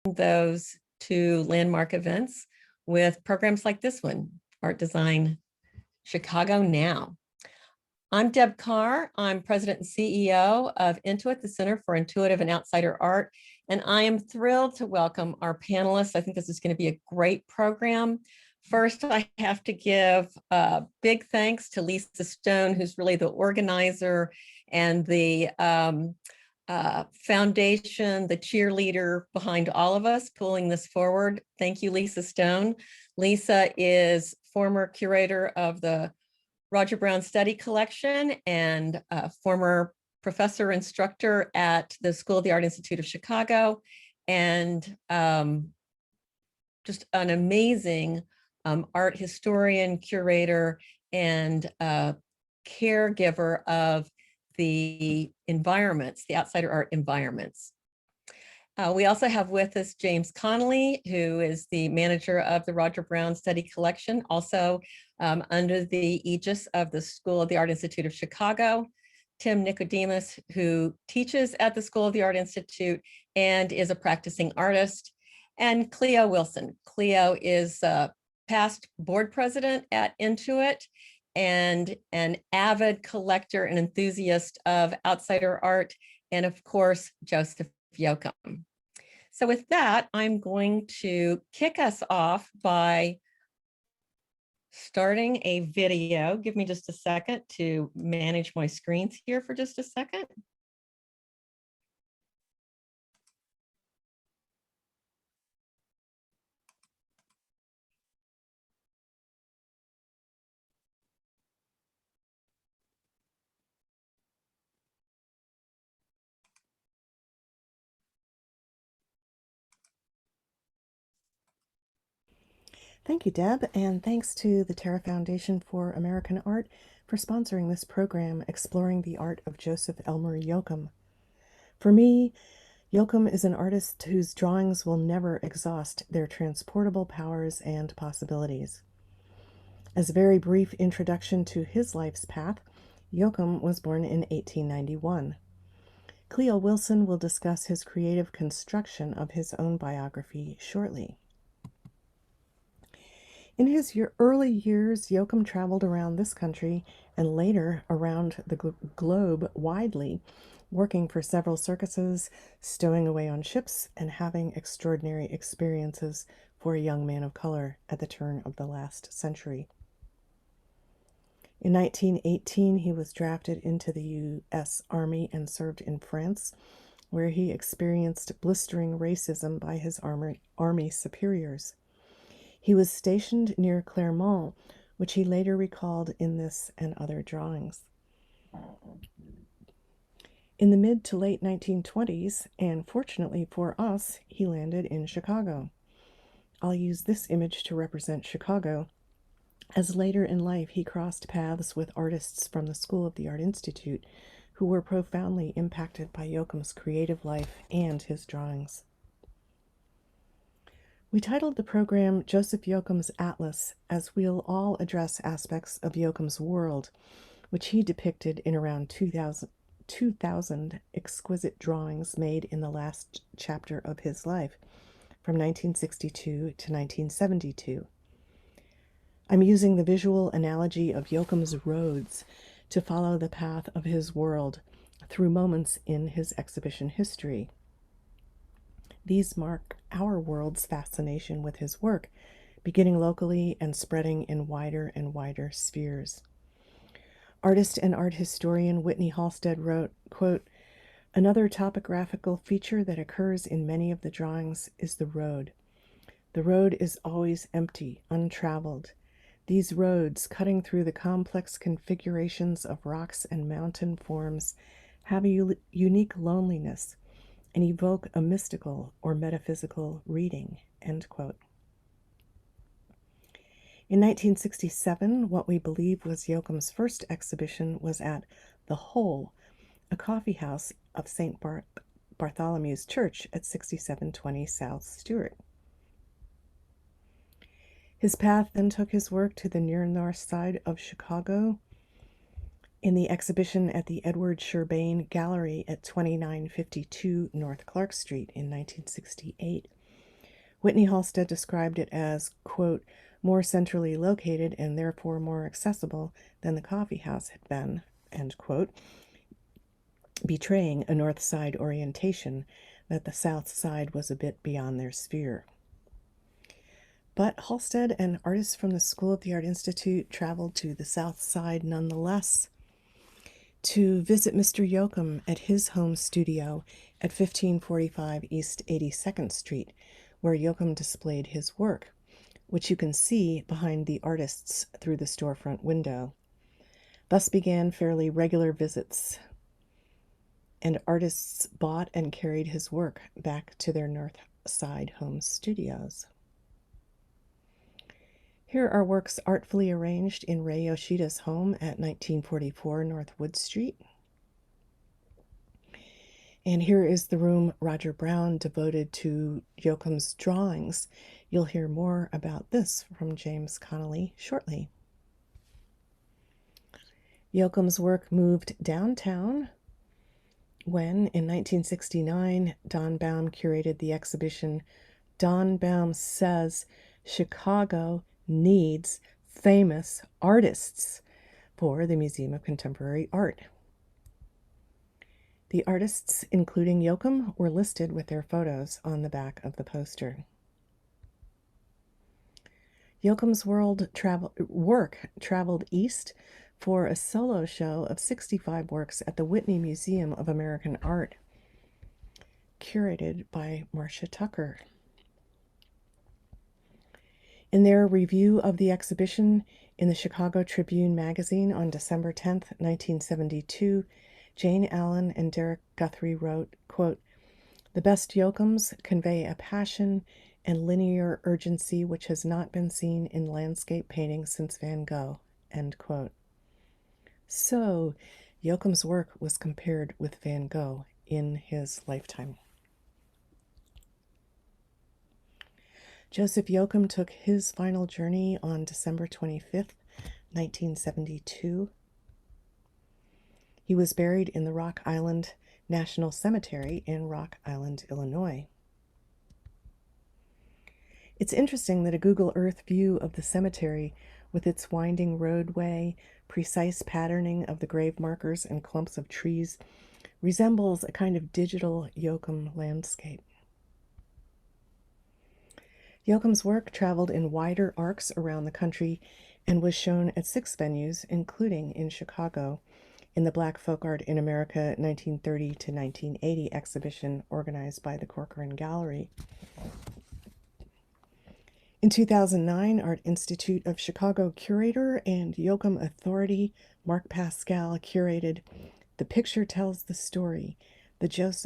those to landmark events with programs like this one, Art Design Chicago Now. I'm Deb Carr. I'm president and CEO of Intuit, the Center for Intuitive and Outsider Art. And I am thrilled to welcome our panelists. I think this is going to be a great program. First, I have to give big thanks to Lisa Stone, who's really the organizer and the foundation, the cheerleader behind all of us pulling this forward. Thank you, Lisa Stone. Lisa is former curator of the Roger Brown Study Collection and former professor instructor at the School of the Art Institute of Chicago, and just an amazing art historian, curator, and caregiver of the environments, the outsider art environments. We also have with us James Connolly, who is the manager of the Roger Brown Study Collection, also under the aegis of the School of the Art Institute of Chicago. Tim Nickodemus, who teaches at the School of the Art Institute and is a practicing artist. And Cleo Wilson. Cleo is past board president at Intuit and an avid collector and enthusiast of outsider art, and of course, Joseph Yoakum. So with that, I'm going to kick us off by starting a video. Give me just a second to manage my screens here for just a second. Thank you, Deb, and thanks to the Terra Foundation for American Art for sponsoring this program exploring the art of Joseph Elmer Yoakum. For me, Yoakum is an artist whose drawings will never exhaust their transportable powers and possibilities. As a very brief introduction to his life's path, Yoakum was born in 1891. Cleo Wilson will discuss his creative construction of his own biography shortly. In his early years, Yoakum traveled around this country and later around the globe widely, working for several circuses, stowing away on ships, and having extraordinary experiences for a young man of color at the turn of the last century. In 1918, he was drafted into the U.S. Army and served in France, where he experienced blistering racism by his army superiors. He was stationed near Clermont, which he later recalled in this and other drawings. In the mid to late 1920s, and fortunately for us, he landed in Chicago. I'll use this image to represent Chicago, as later in life he crossed paths with artists from the School of the Art Institute who were profoundly impacted by Yoakum's creative life and his drawings. We titled the program Joseph Yoakum's Atlas, as we'll all address aspects of Yoakum's world, which he depicted in around 2,000 exquisite drawings made in the last chapter of his life, from 1962 to 1972. I'm using the visual analogy of Yoakum's roads to follow the path of his world through moments in his exhibition history. These mark our world's fascination with his work, beginning locally and spreading in wider and wider spheres. Artist and art historian Whitney Halstead wrote, quote, "Another topographical feature that occurs in many of the drawings is the road. The road is always empty, untraveled. These roads, cutting through the complex configurations of rocks and mountain forms, have a unique loneliness and evoke a mystical or metaphysical reading," end quote. In 1967, what we believe was Yoakum's first exhibition was at The Hole, a coffee house of St. Bartholomew's Church at 6720 South Stewart. His path then took his work to the near north side of Chicago, in the exhibition at the Edward Sherbain Gallery at 2952 North Clark Street in 1968, Whitney Halstead described it as, quote, more centrally located and therefore more accessible than the coffee house had been, end quote, betraying a north side orientation that the south side was a bit beyond their sphere. But Halstead and artists from the School of the Art Institute traveled to the south side nonetheless to visit Mr. Yoakum at his home studio at 1545 East 82nd Street, where Yoakum displayed his work, which you can see behind the artists through the storefront window. Thus began fairly regular visits, and artists bought and carried his work back to their north side home studios. Here are works artfully arranged in Ray Yoshida's home at 1944 North Wood Street. And here is the room Roger Brown devoted to Yoakum's drawings. You'll hear more about this from James Connolly shortly. Yoakum's work moved downtown when, in 1969, Don Baum curated the exhibition Don Baum Says Chicago Needs Famous Artists for the Museum of Contemporary Art. The artists, including Yoakum, were listed with their photos on the back of the poster. Yoakum's work traveled east for a solo show of 65 works at the Whitney Museum of American Art, curated by Marcia Tucker. In their review of the exhibition in the Chicago Tribune magazine on December 10, 1972, Jane Allen and Derek Guthrie wrote, quote, "The best Yoakums convey a passion and linear urgency which has not been seen in landscape painting since Van Gogh," end quote. So, Yoakum's work was compared with Van Gogh in his lifetime. Joseph Yoakum took his final journey on December 25th, 1972. He was buried in the Rock Island National Cemetery in Rock Island, Illinois. It's interesting that a Google Earth view of the cemetery, with its winding roadway, precise patterning of the grave markers and clumps of trees, resembles a kind of digital Yoakum landscape. Yoakum's work traveled in wider arcs around the country and was shown at 6 venues, including in Chicago, in the Black Folk Art in America 1930 to 1980 exhibition organized by the Corcoran Gallery. In 2009, Art Institute of Chicago curator and Yoakum authority Mark Pascal curated "The Picture Tells the Story: the drawings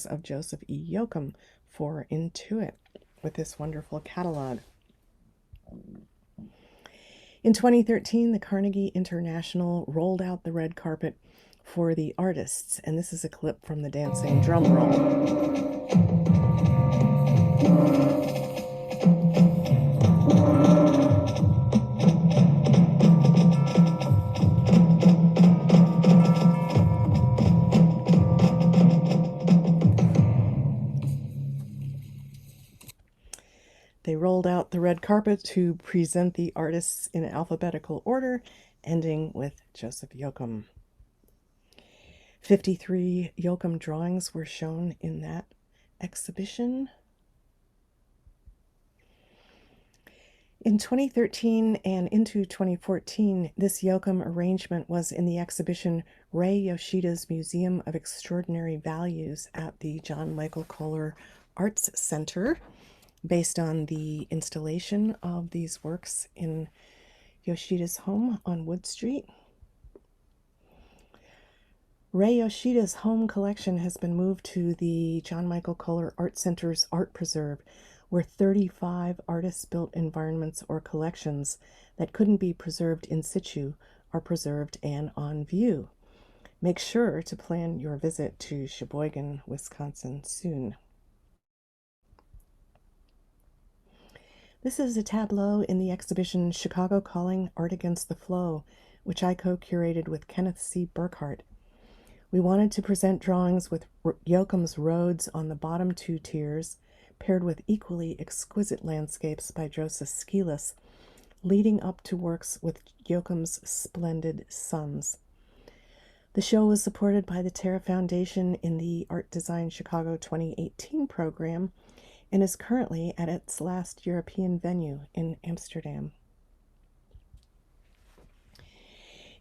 of Joseph E. Yoakum" for Intuit, with this wonderful catalog. In 2013, the Carnegie International rolled out the red carpet for the artists, and this is a clip from the dancing drum roll. They rolled out the red carpet to present the artists in alphabetical order, ending with Joseph Yoakum. 53 Yoakum drawings were shown in that exhibition. In 2013 and into 2014, this Yoakum arrangement was in the exhibition Ray Yoshida's Museum of Extraordinary Values at the John Michael Kohler Arts Center, based on the installation of these works in Yoshida's home on Wood Street. Ray Yoshida's home collection has been moved to the John Michael Kohler Art Center's Art Preserve, where 35 artist-built environments or collections that couldn't be preserved in situ are preserved and on view. Make sure to plan your visit to Sheboygan, Wisconsin soon. This is a tableau in the exhibition Chicago Calling: Art Against the Flow, which I co-curated with Kenneth C. Burkhart. We wanted to present drawings with Yoakum's roads on the bottom two tiers, paired with equally exquisite landscapes by Joseph Skilis, leading up to works with Yoakum's splendid sons. The show was supported by the Terra Foundation in the Art Design Chicago 2018 program and is currently at its last European venue in Amsterdam.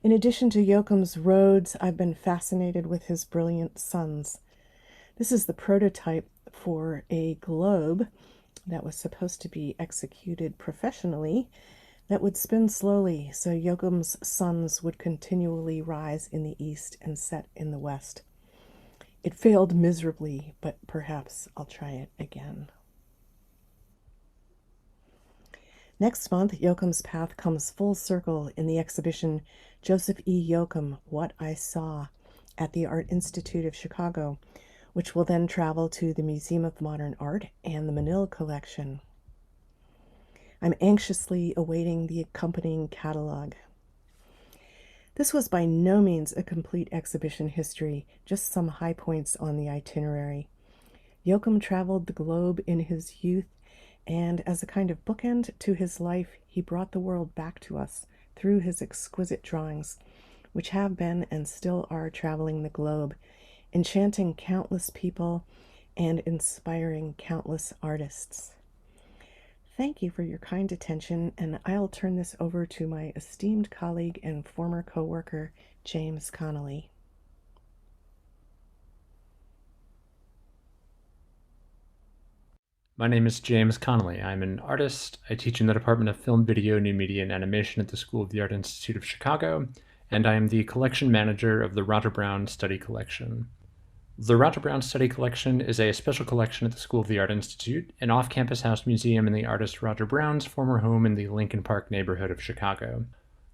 In addition to Yoakum's roads, I've been fascinated with his brilliant sons. This is the prototype for a globe that was supposed to be executed professionally that would spin slowly so Yoakum's suns would continually rise in the east and set in the west. It failed miserably, but perhaps I'll try it again. Next month, Yoakum's path comes full circle in the exhibition Joseph E. Yoakum, What I Saw, at the Art Institute of Chicago, which will then travel to the Museum of Modern Art and the Manil Collection. I'm anxiously awaiting the accompanying catalog. This was by no means a complete exhibition history, just some high points on the itinerary. Yoakum traveled the globe in his youth, and as a kind of bookend to his life, he brought the world back to us through his exquisite drawings, which have been and still are traveling the globe, enchanting countless people and inspiring countless artists. Thank you for your kind attention, and I'll turn this over to my esteemed colleague and former co-worker, James Connolly. My name is James Connolly. I'm an artist. I teach in the Department of Film, Video, New Media, and Animation at the School of the Art Institute of Chicago, and I am the collection manager of the Roger Brown Study Collection. The Roger Brown Study Collection is a special collection at the School of the Art Institute, an off-campus house museum in the artist Roger Brown's former home in the Lincoln Park neighborhood of Chicago.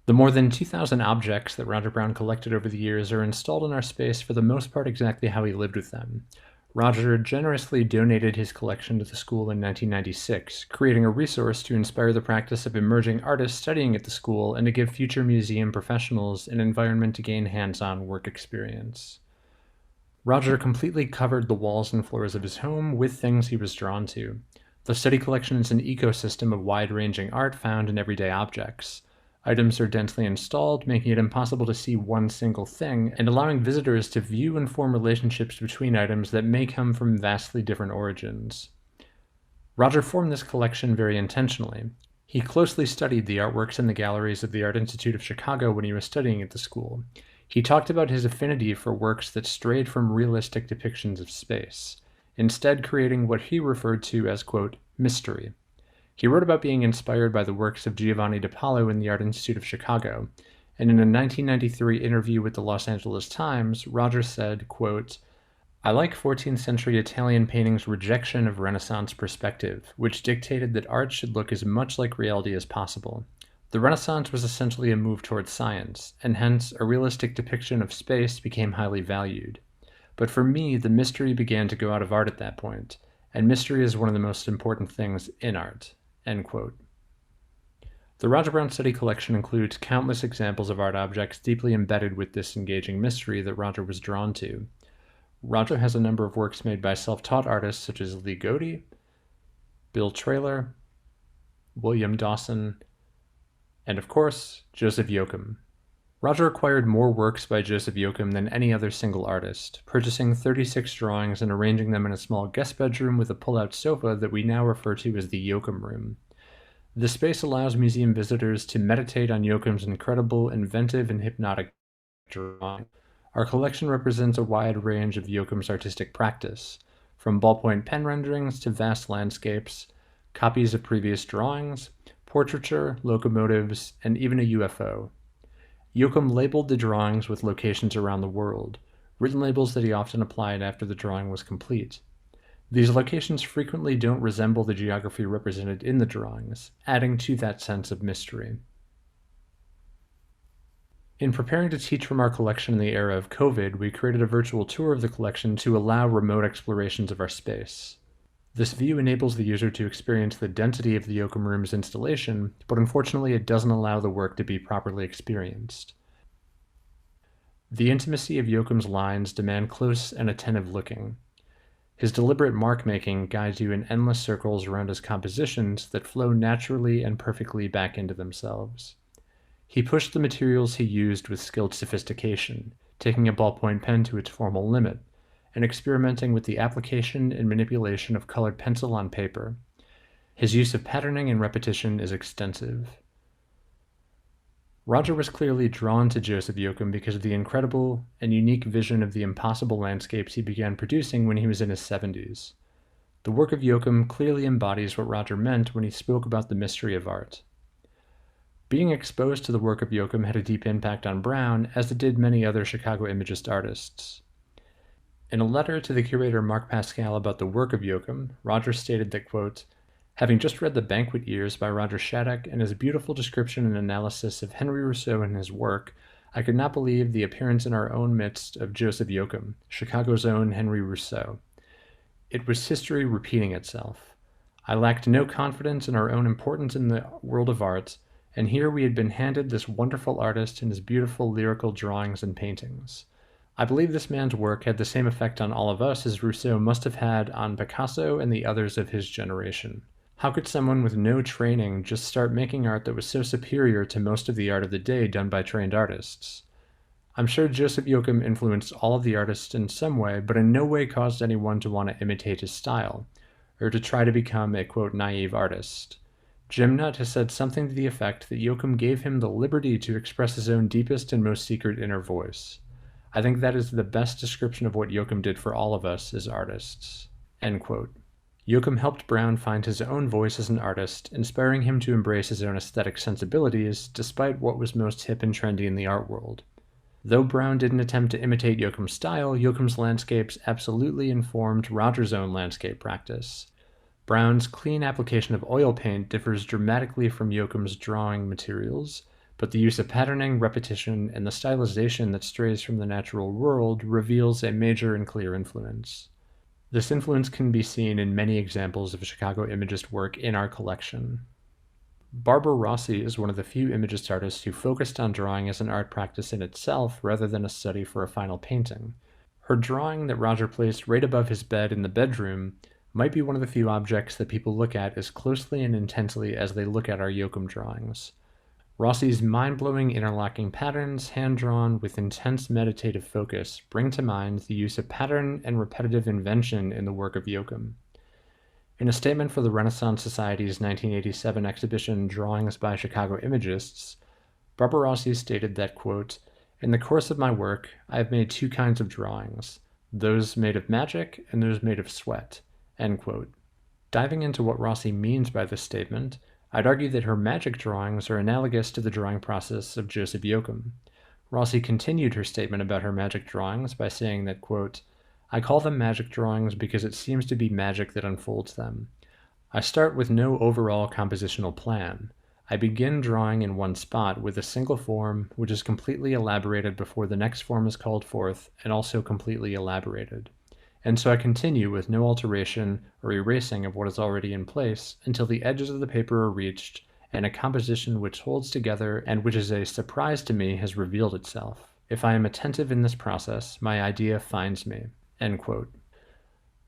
The more than 2,000 objects that Roger Brown collected over the years are installed in our space for the most part exactly how he lived with them. Roger generously donated his collection to the school in 1996, creating a resource to inspire the practice of emerging artists studying at the school and to give future museum professionals an environment to gain hands-on work experience. Roger completely covered the walls and floors of his home with things he was drawn to. The study collection is an ecosystem of wide-ranging art found in everyday objects. Items are densely installed, making it impossible to see one single thing, and allowing visitors to view and form relationships between items that may come from vastly different origins. Roger formed this collection very intentionally. He closely studied the artworks in the galleries of the Art Institute of Chicago when he was studying at the school. He talked about his affinity for works that strayed from realistic depictions of space, instead creating what he referred to as, quote, mystery. He wrote about being inspired by the works of Giovanni de Paolo in the Art Institute of Chicago, and in a 1993 interview with the Los Angeles Times, Roger said, quote, "I like 14th century Italian painting's rejection of Renaissance perspective, which dictated that art should look as much like reality as possible. The Renaissance was essentially a move towards science, and hence a realistic depiction of space became highly valued. But for me, the mystery began to go out of art at that point, and mystery is one of the most important things in art." End quote. The Roger Brown Study Collection includes countless examples of art objects deeply embedded with this engaging mystery that Roger was drawn to. Roger has a number of works made by self-taught artists such as Lee Godey, Bill Traylor, William Dawson, and of course, Joseph Yoakum. Roger acquired more works by Joseph Yoakum than any other single artist, purchasing 36 drawings and arranging them in a small guest bedroom with a pull-out sofa that we now refer to as the Yoakum Room. This space allows museum visitors to meditate on Yoakum's incredible, inventive, and hypnotic drawing. Our collection represents a wide range of Yoakum's artistic practice, from ballpoint pen renderings to vast landscapes, copies of previous drawings, portraiture, locomotives, and even a UFO. Yoakum labeled the drawings with locations around the world, written labels that he often applied after the drawing was complete. These locations frequently don't resemble the geography represented in the drawings, adding to that sense of mystery. In preparing to teach from our collection in the era of COVID, we created a virtual tour of the collection to allow remote explorations of our space. This view enables the user to experience the density of the Yoakum Room's installation, but unfortunately it doesn't allow the work to be properly experienced. The intimacy of Yoakum's lines demand close and attentive looking. His deliberate mark-making guides you in endless circles around his compositions that flow naturally and perfectly back into themselves. He pushed the materials he used with skilled sophistication, taking a ballpoint pen to its formal limit, and experimenting with the application and manipulation of colored pencil on paper. His use of patterning and repetition is extensive. Roger was clearly drawn to Joseph Yoakum because of the incredible and unique vision of the impossible landscapes he began producing when he was in his 70s. The work of Yoakum clearly embodies what Roger meant when he spoke about the mystery of art. Being exposed to the work of Yoakum had a deep impact on Brown, as it did many other Chicago Imagist artists. In a letter to the curator Mark Pascal about the work of Yoakum, Roger stated that, quote, "Having just read The Banquet Years by Roger Shattuck and his beautiful description and analysis of Henry Rousseau and his work, I could not believe the appearance in our own midst of Joseph Yoakum, Chicago's own Henry Rousseau. It was history repeating itself. I lacked no confidence in our own importance in the world of art, and here we had been handed this wonderful artist and his beautiful lyrical drawings and paintings. I believe this man's work had the same effect on all of us as Rousseau must have had on Picasso and the others of his generation. How could someone with no training just start making art that was so superior to most of the art of the day done by trained artists? I'm sure Joseph Yoakum influenced all of the artists in some way, but in no way caused anyone to want to imitate his style, or to try to become a, quote, naive artist. Jim Nutt has said something to the effect that Yoakum gave him the liberty to express his own deepest and most secret inner voice. I think that is the best description of what Yoakum did for all of us as artists." End quote. Yoakum helped Brown find his own voice as an artist, inspiring him to embrace his own aesthetic sensibilities, despite what was most hip and trendy in the art world. Though Brown didn't attempt to imitate Yoakum's style, Yoakum's landscapes absolutely informed Roger's own landscape practice. Brown's clean application of oil paint differs dramatically from Yoakum's drawing materials, but the use of patterning, repetition, and the stylization that strays from the natural world reveals a major and clear influence. This influence can be seen in many examples of Chicago Imagist work in our collection. Barbara Rossi is one of the few Imagist artists who focused on drawing as an art practice in itself rather than a study for a final painting. Her drawing that Roger placed right above his bed in the bedroom might be one of the few objects that people look at as closely and intensely as they look at our Yoakum drawings. Rossi's mind-blowing interlocking patterns, hand-drawn with intense meditative focus, bring to mind the use of pattern and repetitive invention in the work of Yoakum. In a statement for the Renaissance Society's 1987 exhibition Drawings by Chicago Imagists, Barbara Rossi stated that, quote, "In the course of my work, I have made two kinds of drawings, those made of magic and those made of sweat." End quote. Diving into what Rossi means by this statement, I'd argue that her magic drawings are analogous to the drawing process of Joseph Yoakum. Rossi continued her statement about her magic drawings by saying that, quote, "I call them magic drawings because it seems to be magic that unfolds them. I start with no overall compositional plan. I begin drawing in one spot with a single form which is completely elaborated before the next form is called forth and also completely elaborated. And so I continue with no alteration or erasing of what is already in place until the edges of the paper are reached and a composition which holds together and which is a surprise to me has revealed itself. If I am attentive in this process, my idea finds me." End quote.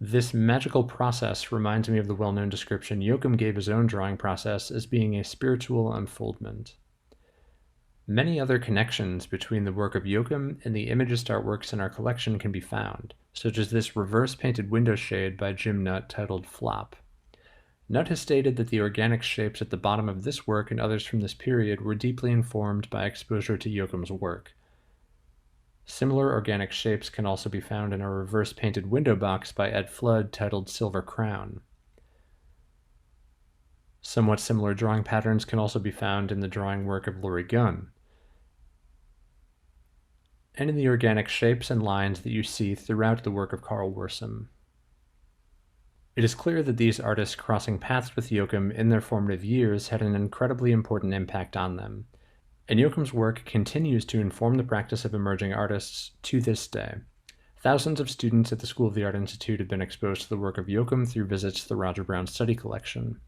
This magical process reminds me of the well-known description Yoakum gave his own drawing process as being a spiritual unfoldment. Many other connections between the work of Yoakum and the Imagist artworks in our collection can be found, such as this reverse-painted window shade by Jim Nutt titled Flop. Nutt has stated that the organic shapes at the bottom of this work and others from this period were deeply informed by exposure to Yoakum's work. Similar organic shapes can also be found in a reverse-painted window box by Ed Flood titled Silver Crown. Somewhat similar drawing patterns can also be found in the drawing work of Laurie Gunn, and in the organic shapes and lines that you see throughout the work of Carl Worsam. It is clear that these artists crossing paths with Yoakum in their formative years had an incredibly important impact on them, and Yoakum's work continues to inform the practice of emerging artists to this day. Thousands of students at the School of the Art Institute have been exposed to the work of Yoakum through visits to the Roger Brown Study Collection.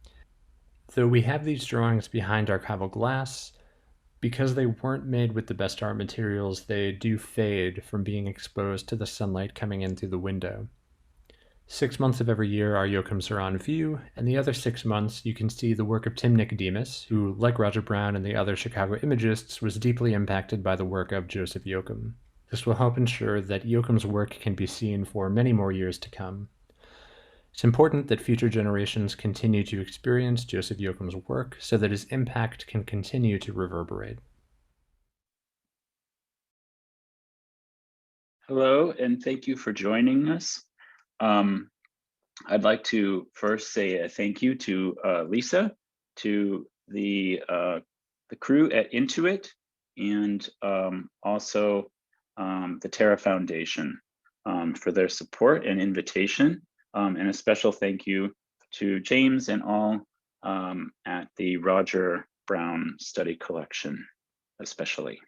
Though we have these drawings behind archival glass, Because they weren't made with the best art materials, they do fade from being exposed to the sunlight coming in through the window. 6 months of every year, our Yoakums are on view, and the other 6 months, you can see the work of Tim Nickodemus, who, like Roger Brown and the other Chicago imagists, was deeply impacted by the work of Joseph Yoakum. This will help ensure that Yoakum's work can be seen for many more years to come. It's important that future generations continue to experience Joseph Yoakum's work so that his impact can continue to reverberate. Hello, and thank you for joining us. I'd like to first say a thank you to Lisa, to the crew at Intuit, and also the Terra Foundation for their support and invitation. And a special thank you to James and all at the Roger Brown Study Collection, especially.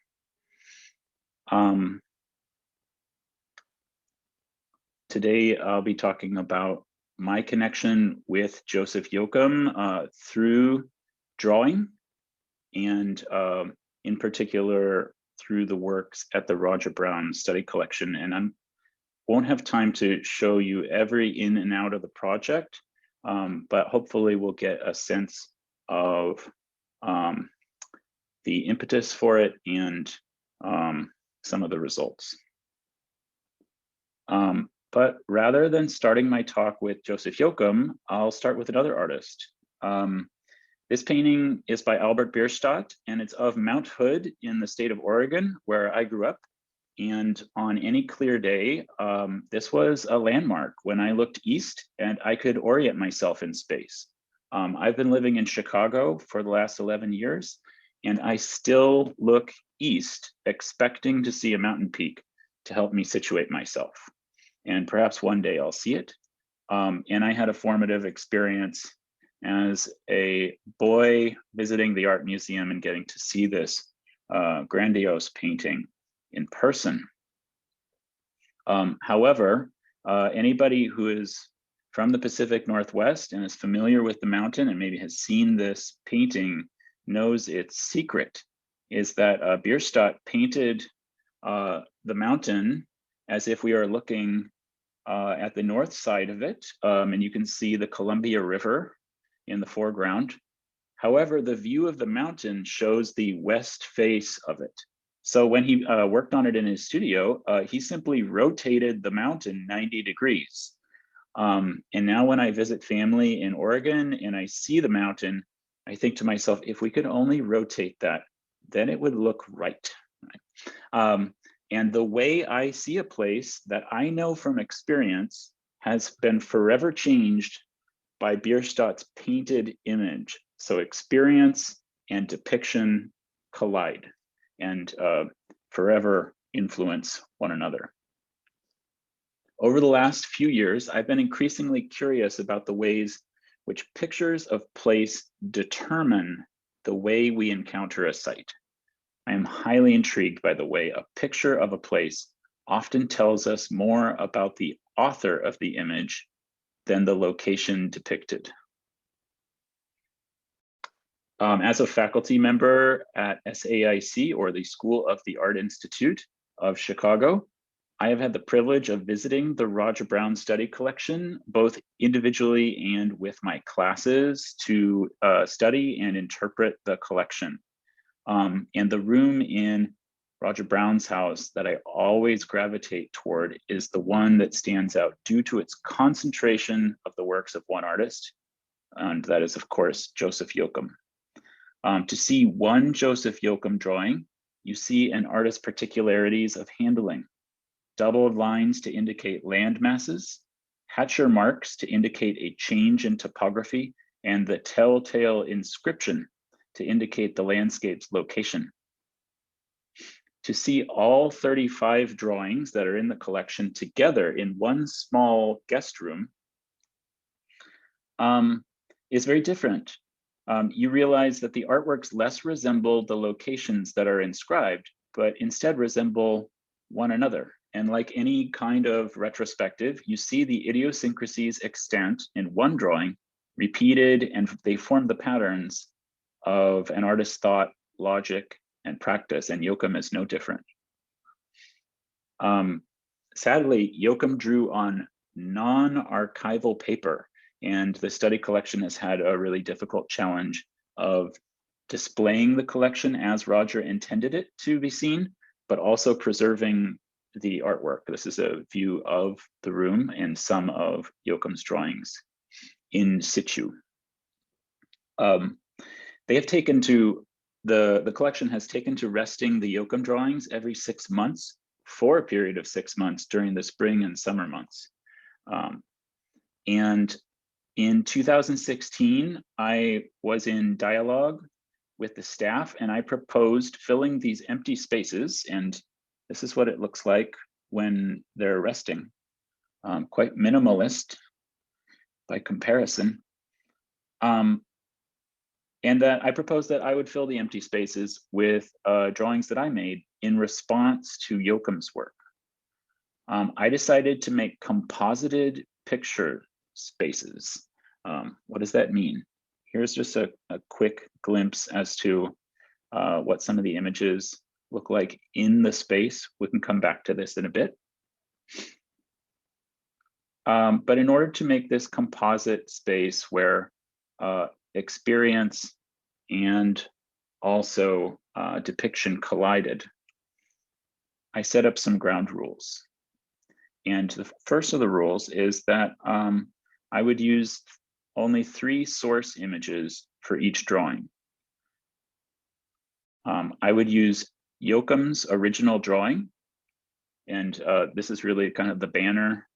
Today, I'll be talking about my connection with Joseph Yoakum through drawing, and in particular through the works at the Roger Brown Study Collection. And I won't have time to show you every in and out of the project, but hopefully we'll get a sense of the impetus for it and some of the results. But rather than starting my talk with Joseph Yoakum, I'll start with another artist. This painting is by Albert Bierstadt, and it's of Mount Hood in the state of Oregon, where I grew up. And on any clear day, this was a landmark when I looked east and I could orient myself in space. I've been living in Chicago for the last 11 years, and I still look east, expecting to see a mountain peak to help me situate myself. And perhaps one day I'll see it. And I had a formative experience as a boy visiting the art museum and getting to see this grandiose painting in person. However, anybody who is from the Pacific Northwest and is familiar with the mountain and maybe has seen this painting knows its secret is that Bierstadt painted the mountain as if we are looking at the north side of it, and you can see the Columbia River in the foreground. However, the view of the mountain shows the west face of it. So when he worked on it in his studio, he simply rotated the mountain 90 degrees. And now when I visit family in Oregon and I see the mountain, I think to myself, if we could only rotate that, then it would look right. And the way I see a place that I know from experience has been forever changed by Bierstadt's painted image. So experience and depiction collide and forever influence one another. Over the last few years, I've been increasingly curious about the ways which pictures of place determine the way we encounter a site. I am highly intrigued by the way a picture of a place often tells us more about the author of the image than the location depicted. As a faculty member at SAIC, or the School of the Art Institute of Chicago, I have had the privilege of visiting the Roger Brown Study Collection, both individually and with my classes to study and interpret the collection. And the room in Roger Brown's house that I always gravitate toward is the one that stands out due to its concentration of the works of one artist, and that is, of course, Joseph Yoakum. To see one Joseph Yoakum drawing, you see an artist's particularities of handling, doubled lines to indicate land masses, hatcher marks to indicate a change in topography, and the telltale inscription to indicate the landscape's location. To see all 35 drawings that are in the collection together in one small guest room is very different. You realize that the artworks less resemble the locations that are inscribed, but instead resemble one another. And like any kind of retrospective, you see the idiosyncrasies extant in one drawing repeated, and they form the patterns of an artist's thought, logic, and practice, and Yoakum is no different. Sadly, Yoakum drew on non-archival paper, and the study collection has had a really difficult challenge of displaying the collection as Roger intended it to be seen, but also preserving the artwork. This is a view of the room and some of Yoakum's drawings in situ. They have taken to, the collection has taken to resting the Yoakum drawings every 6 months for a period of 6 months during the spring and summer months. And in 2016, I was in dialogue with the staff and I proposed filling these empty spaces, and this is what it looks like when they're resting. Quite minimalist by comparison. And that I proposed that I would fill the empty spaces with drawings that I made in response to Yoakum's work. I decided to make composited picture spaces. What does that mean? Here's just a quick glimpse as to what some of the images look like in the space. We can come back to this in a bit. But in order to make this composite space where experience and also depiction collided, I set up some ground rules. And the first of the rules is that I would use only 3 source images for each drawing. I would use Yoakum's original drawing, and this is really kind of the banner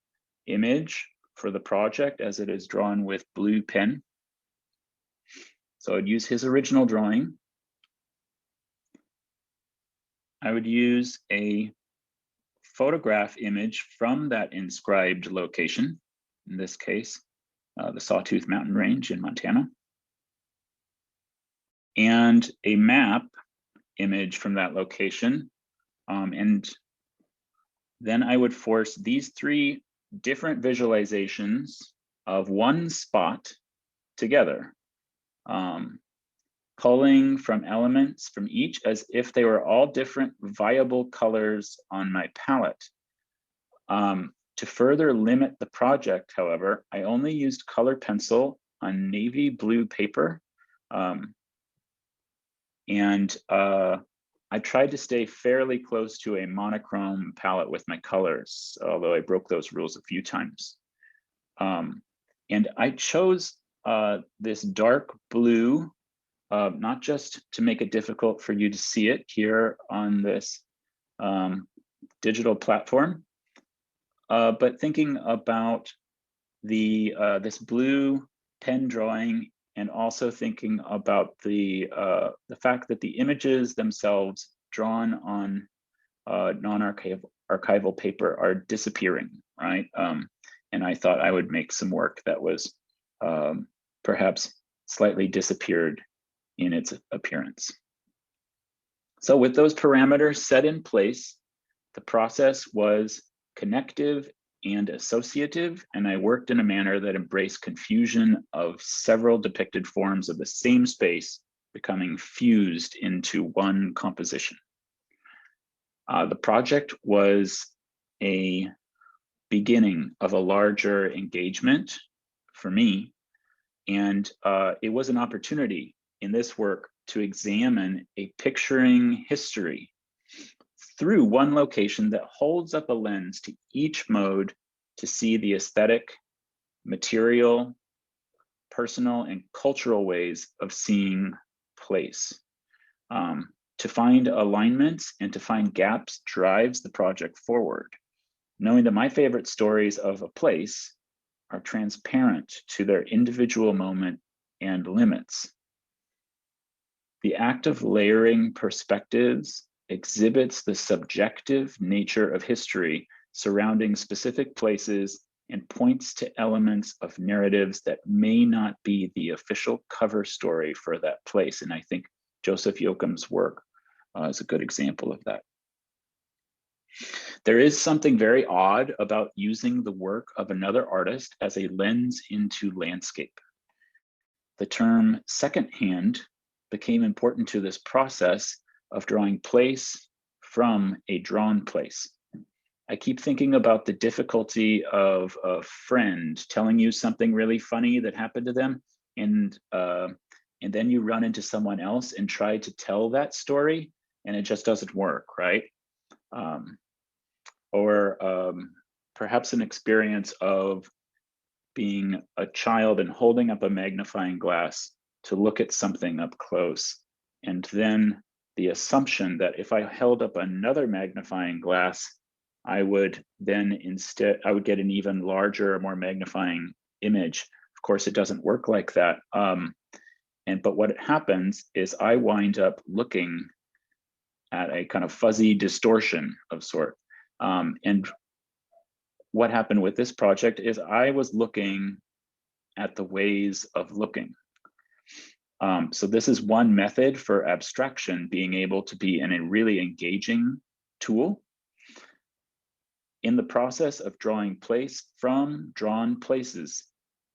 image for the project as it is drawn with blue pen. So I'd use his original drawing. I would use a photograph image from that inscribed location, in this case, the Sawtooth Mountain Range in Montana, and a map image from that location. And then I would force these 3 different visualizations of one spot together, culling from elements from each as if they were all different viable colors on my palette. To further limit the project, however, I only used color pencil on navy blue paper. I tried to stay fairly close to a monochrome palette with my colors, although I broke those rules a few times. And I chose this dark blue, not just to make it difficult for you to see it here on this digital platform, but thinking about the this blue pen drawing, and also thinking about the fact that the images themselves drawn on non-archival paper are disappearing, right? And I thought I would make some work that was perhaps slightly disappeared in its appearance. So with those parameters set in place, the process was connective and associative, and I worked in a manner that embraced confusion of several depicted forms of the same space becoming fused into one composition. The project was a beginning of a larger engagement for me, and it was an opportunity in this work to examine a picturing history through one location that holds up a lens to each mode to see the aesthetic, material, personal, and cultural ways of seeing place. To find alignments and to find gaps drives the project forward, knowing that my favorite stories of a place are transparent to their individual moment and limits. The act of layering perspectives exhibits the subjective nature of history surrounding specific places and points to elements of narratives that may not be the official cover story for that place. And I think Joseph Yoakum's work is a good example of that. There is something very odd about using the work of another artist as a lens into landscape. The term secondhand became important to this process of drawing place from a drawn place. I keep thinking about the difficulty of a friend telling you something really funny that happened to them, and then you run into someone else and try to tell that story, and it just doesn't work, right? Or perhaps an experience of being a child and holding up a magnifying glass to look at something up close, and then the assumption that if I held up another magnifying glass, I would get an even larger, more magnifying image. Of course, it doesn't work like that. But what happens is I wind up looking at a kind of fuzzy distortion of sort. And what happened with this project is I was looking at the ways of looking. So this is one method for abstraction being able to be a really engaging tool. In the process of drawing place from drawn places,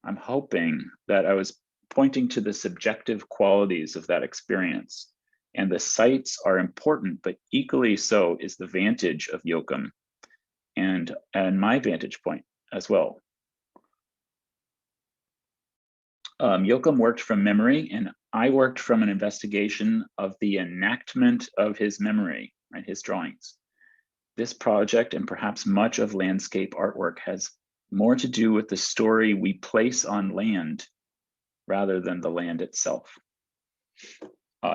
I'm hoping that I was pointing to the subjective qualities of that experience. And the sites are important, but equally so is the vantage of Yoakum and my vantage point as well. Yoakum worked from memory, and I worked from an investigation of the enactment of his memory, right, his drawings. This project, and perhaps much of landscape artwork, has more to do with the story we place on land rather than the land itself.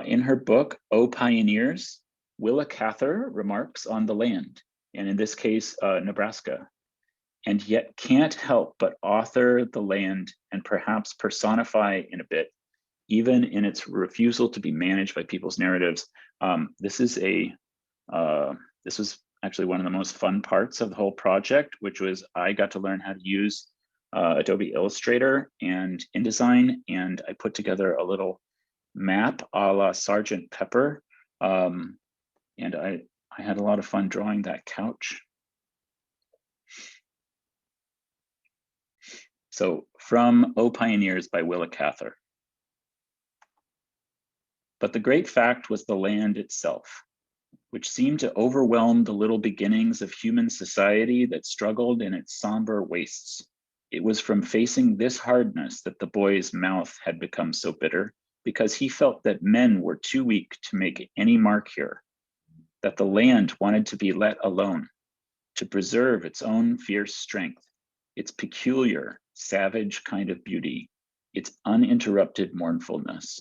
In her book, O Pioneers, Willa Cather remarks on the land, and in this case, Nebraska, and yet can't help but author the land and perhaps personify in a bit, even in its refusal to be managed by people's narratives. This was actually one of the most fun parts of the whole project, which was I got to learn how to use Adobe Illustrator and InDesign, and I put together a little map a la Sgt. Pepper, and I had a lot of fun drawing that couch. So from O Pioneers by Willa Cather. But the great fact was the land itself, which seemed to overwhelm the little beginnings of human society that struggled in its somber wastes. It was from facing this hardness that the boy's mouth had become so bitter, because he felt that men were too weak to make any mark here, that the land wanted to be let alone, to preserve its own fierce strength, its peculiar, savage kind of beauty, its uninterrupted mournfulness.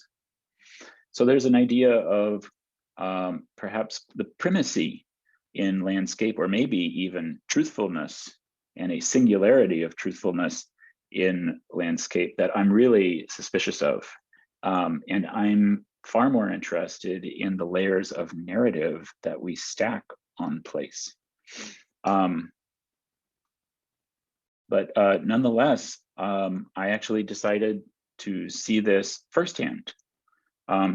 So there's an idea of perhaps the primacy in landscape, or maybe even truthfulness and a singularity of truthfulness in landscape that I'm really suspicious of. And I'm far more interested in the layers of narrative that we stack on place. But nonetheless, I actually decided to see this firsthand.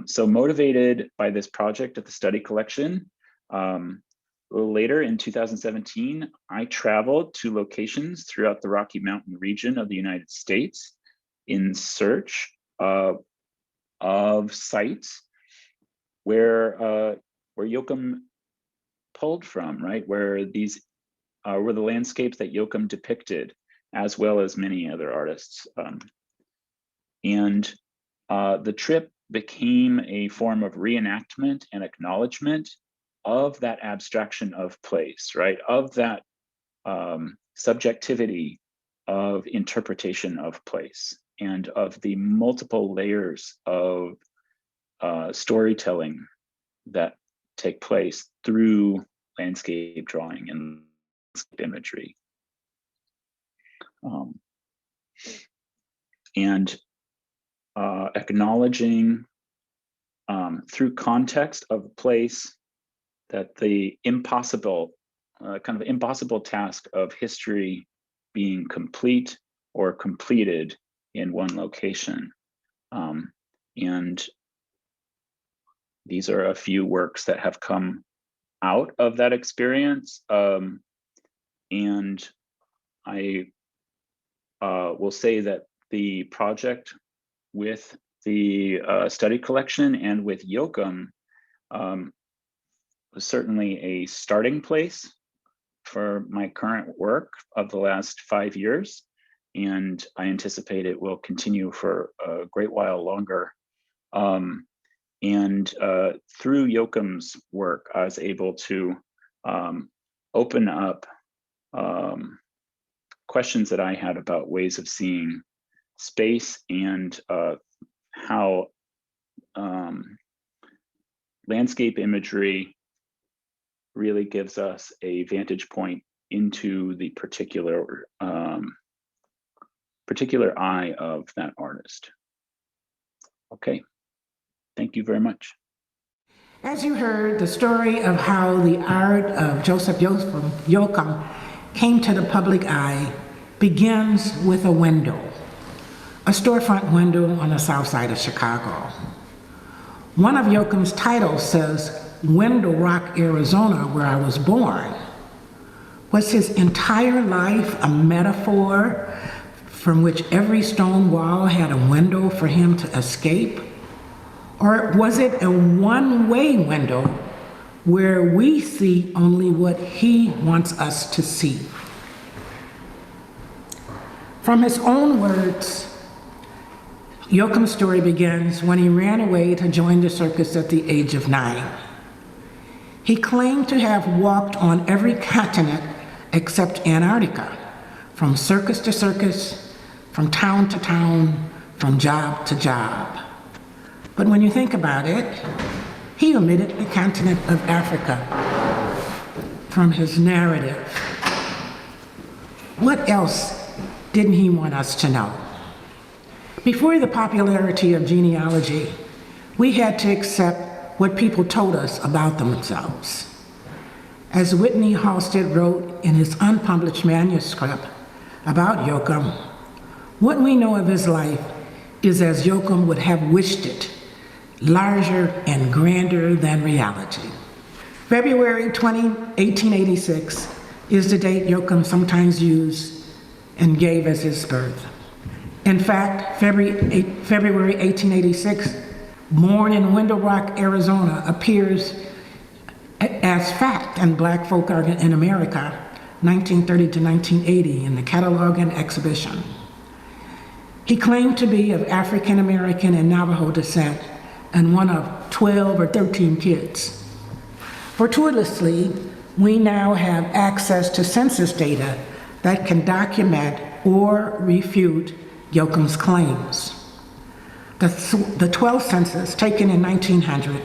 So motivated by this project at the study collection, a little later in 2017, I traveled to locations throughout the Rocky Mountain region of the United States in search of sites where Yoakum pulled from, right? Where these were the landscapes that Yoakum depicted, as well as many other artists. And the trip became a form of reenactment and acknowledgement of that abstraction of place, right? Of that subjectivity of interpretation of place, and of the multiple layers of storytelling that take place through landscape drawing and landscape imagery. And acknowledging through context of place that the impossible, kind of impossible task of history being complete or completed in one location. And these are a few works that have come out of that experience. And I will say that the project with the study collection and with Yoakum was certainly a starting place for my current work of the last 5 years. And I anticipate it will continue for a great while longer. Through Yoakum's work, I was able to open up questions that I had about ways of seeing space and how landscape imagery really gives us a vantage point into the particular eye of that artist. Okay, thank you very much. As you heard, the story of how the art of Joseph Yoakum came to the public eye begins with a window, a storefront window on the south side of Chicago. One of Yoakum's titles says, Window Rock, Arizona, where I was born. Was his entire life a metaphor from which every stone wall had a window for him to escape? Or was it a one-way window where we see only what he wants us to see? From his own words, Yoakum's story begins when he ran away to join the circus at the age of 9. He claimed to have walked on every continent except Antarctica, from circus to circus, from town to town, from job to job. But when you think about it, he omitted the continent of Africa from his narrative. What else didn't he want us to know? Before the popularity of genealogy, we had to accept what people told us about themselves. As Whitney Halstead wrote in his unpublished manuscript about Yoakum, what we know of his life is as Yoakum would have wished it, larger and grander than reality. February 20, 1886 is the date Yoakum sometimes used and gave as his birth. In fact, February 1886, born in Window Rock, Arizona, appears as fact in Black Folk Art in America, 1930 to 1980, in the catalog and exhibition. He claimed to be of African American and Navajo descent and one of 12 or 13 kids. Fortuitously, we now have access to census data that can document or refute Yoakum's claims. The 12th census, taken in 1900,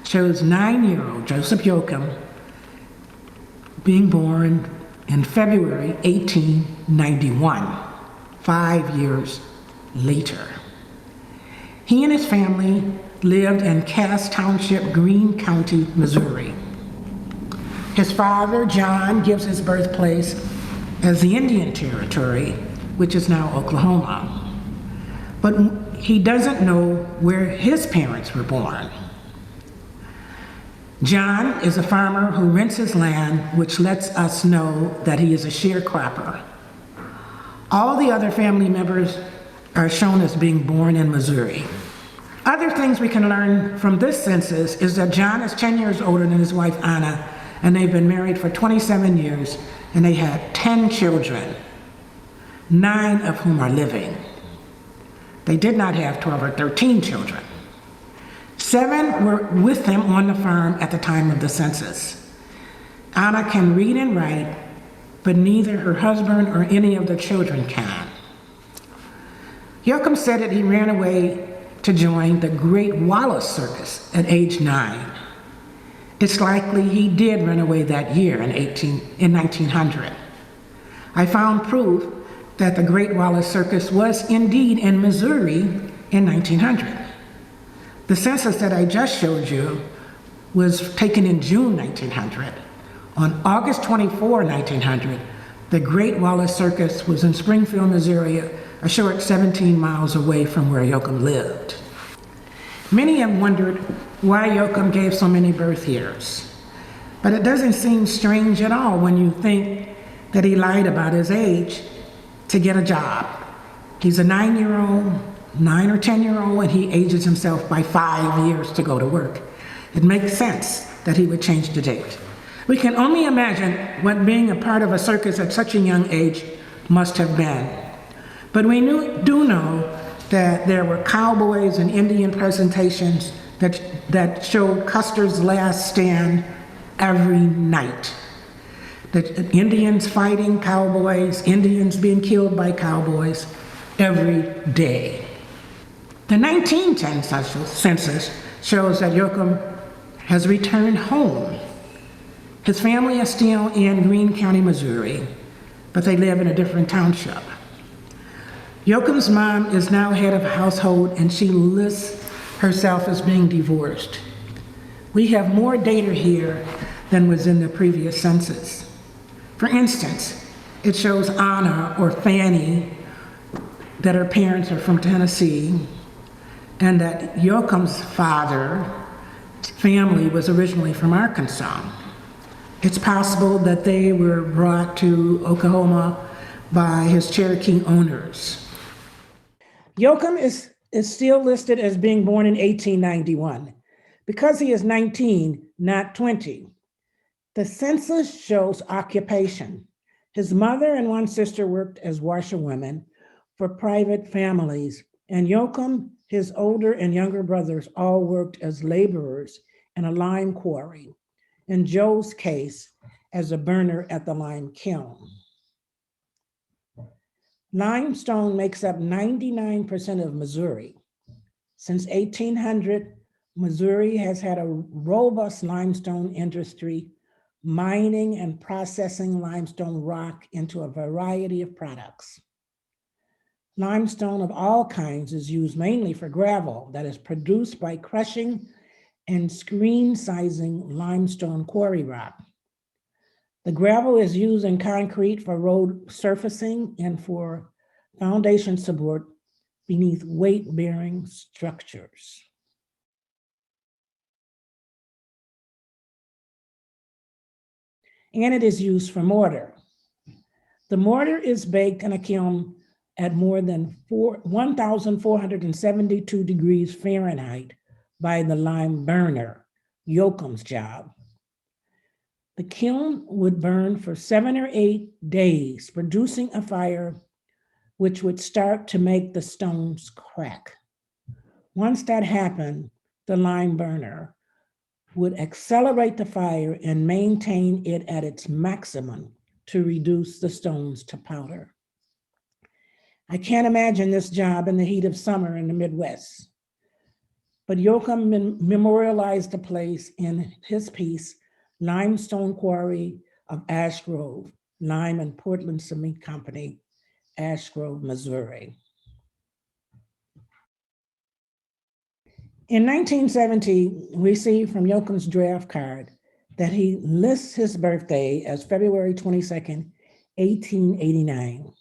shows 9-year-old Joseph Yoakum being born in February 1891, 5 years later. He and his family lived in Cass Township, Greene County, Missouri. His father, John, gives his birthplace as the Indian Territory, which is now Oklahoma. But he doesn't know where his parents were born. John is a farmer who rents his land, which lets us know that he is a sharecropper. All the other family members are shown as being born in Missouri. Other things we can learn from this census is that John is 10 years older than his wife Anna, and they've been married for 27 years, and they had 10 children, 9 of whom are living. They did not have 12 or 13 children. 7 were with them on the farm at the time of the census. Anna can read and write, but neither her husband or any of the children can. Yoakum said that he ran away to join the Great Wallace Circus at age 9. It's likely he did run away that year in 1900. I found proof that the Great Wallace Circus was indeed in Missouri in 1900. The census that I just showed you was taken in June 1900. On August 24, 1900, the Great Wallace Circus was in Springfield, Missouri, a short 17 miles away from where Yoakum lived. Many have wondered why Yoakum gave so many birth years, but it doesn't seem strange at all when you think that he lied about his age to get a job. He's a 9-year-old, 9 or 10-year-old, and he ages himself by 5 years to go to work. It makes sense that he would change the date. We can only imagine what being a part of a circus at such a young age must have been. But we do know that there were cowboys and Indian presentations that showed Custer's last stand every night. The Indians fighting cowboys, Indians being killed by cowboys every day. The 1910 census shows that Yoakum has returned home. His family is still in Greene County, Missouri, but they live in a different township. Yoakum's mom is now head of household, and she lists herself as being divorced. We have more data here than was in the previous census. For instance, it shows Anna or Fanny, that her parents are from Tennessee, and that Yoakum's family was originally from Arkansas. It's possible that they were brought to Oklahoma by his Cherokee owners. Yoakum is still listed as being born in 1891 because he is 19, not 20. The census shows occupation. His mother and one sister worked as washerwomen for private families, and Yoakum, his older and younger brothers, all worked as laborers in a lime quarry. In Joe's case, as a burner at the lime kiln. Limestone makes up 99% of Missouri. Since 1800, Missouri has had a robust limestone industry, mining and processing limestone rock into a variety of products. Limestone of all kinds is used mainly for gravel that is produced by crushing and screen sizing limestone quarry rock. The gravel is used in concrete for road surfacing and for foundation support beneath weight-bearing structures. And it is used for mortar. The mortar is baked in a kiln at more than 1,472 degrees Fahrenheit by the lime burner, Yoakum's job. The kiln would burn for 7 or 8 days, producing a fire which would start to make the stones crack. Once that happened, the lime burner would accelerate the fire and maintain it at its maximum to reduce the stones to powder. I can't imagine this job in the heat of summer in the Midwest. But Yoakum memorialized the place in his piece, Limestone Quarry of Ash Grove, Lime and Portland Cement Company, Ash Grove, Missouri. In 1970, we received from Yoakum's draft card that he lists his birthday as February 22nd, 1889.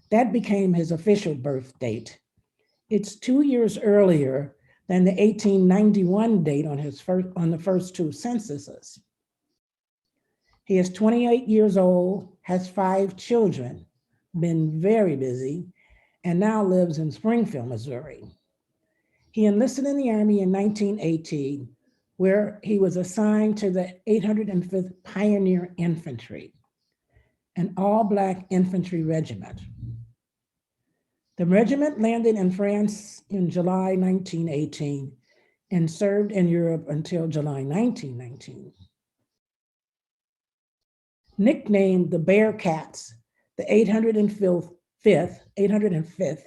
That became his official birth date. It's 2 years earlier than the 1891 date on the first 2 censuses. He is 28 years old, has 5 children, been very busy, and now lives in Springfield, Missouri. He enlisted in the Army in 1918, where he was assigned to the 805th Pioneer Infantry, an all-Black infantry regiment. The regiment landed in France in July 1918 and served in Europe until July 1919. Nicknamed the Bearcats, the 805th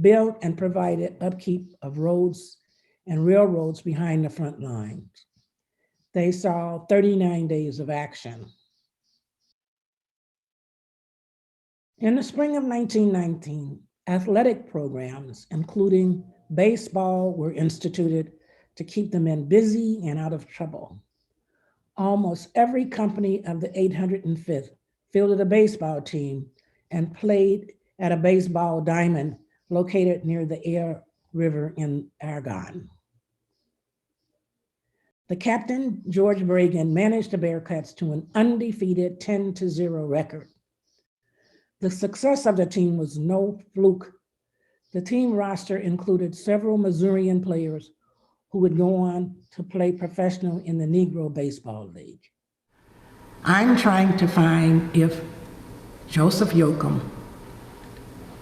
built and provided upkeep of roads and railroads behind the front lines. They saw 39 days of action. In the spring of 1919, athletic programs, including baseball, were instituted to keep the men busy and out of trouble. Almost every company of the 805th fielded a baseball team and played at a baseball diamond located near the Aire River in Argonne. The captain, George Bregan, managed the Bearcats to an undefeated 10-0 record. The success of the team was no fluke. The team roster included several Missourian players who would go on to play professional in the Negro Baseball League. I'm trying to find if Joseph Yoakum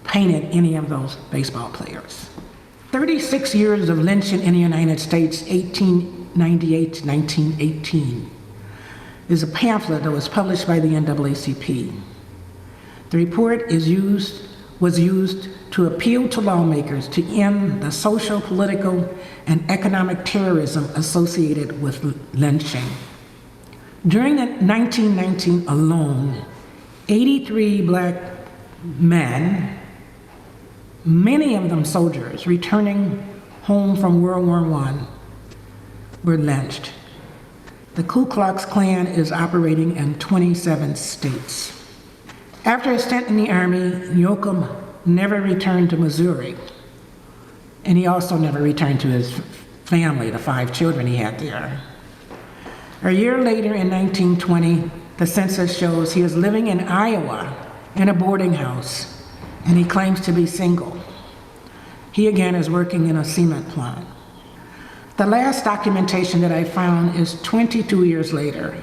painted any of those baseball players. 36 years of lynching in the United States, 1898 to 1918, is a pamphlet that was published by the NAACP. The report was used to appeal to lawmakers to end the social, political, and economic terrorism associated with lynching. During the 1919 alone, 83 Black men, many of them soldiers returning home from World War I, were lynched. The Ku Klux Klan is operating in 27 states. After a stint in the Army, Yoakum never returned to Missouri, and he also never returned to his family, the 5 children he had there. A year later, in 1920, the census shows he is living in Iowa in a boarding house, and he claims to be single. He again is working in a cement plant. The last documentation that I found is 22 years later.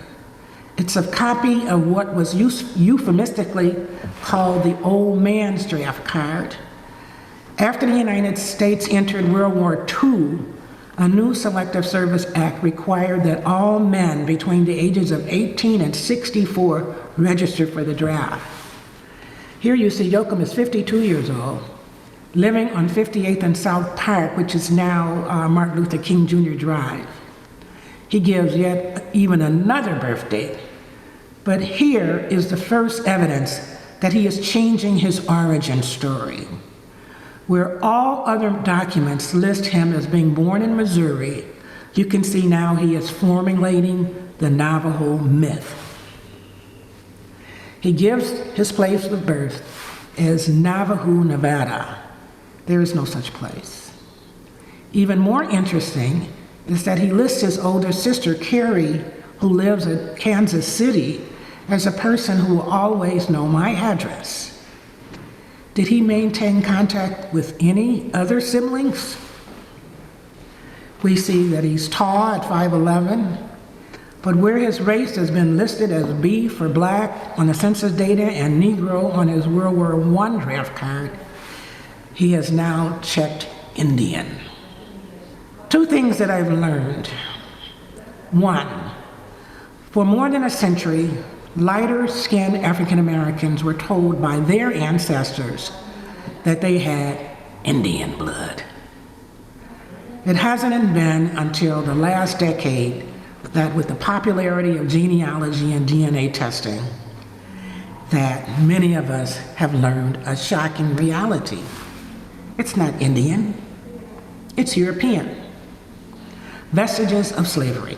It's a copy of what was euphemistically called the old man's draft card. After the United States entered World War II, a new Selective Service Act required that all men between the ages of 18 and 64 register for the draft. Here you see Yoakum is 52 years old, living on 58th and South Park, which is now Martin Luther King Jr. Drive. He gives yet even another birth date, but here is the first evidence that he is changing his origin story. Where all other documents list him as being born in Missouri, you can see now he is formulating the Navajo myth. He gives his place of birth as Navajo, Nevada. There is no such place. Even more interesting is that he lists his older sister, Carrie, who lives in Kansas City, as a person who will always know my address. Did he maintain contact with any other siblings? We see that he's tall at 5'11", but where his race has been listed as B for Black on the census data and Negro on his World War I draft card, he has now checked Indian. 2 things that I've learned. 1, for more than a century, lighter-skinned African Americans were told by their ancestors that they had Indian blood. It hasn't been until the last decade that with the popularity of genealogy and DNA testing that many of us have learned a shocking reality. It's not Indian, it's European. Vestiges of slavery.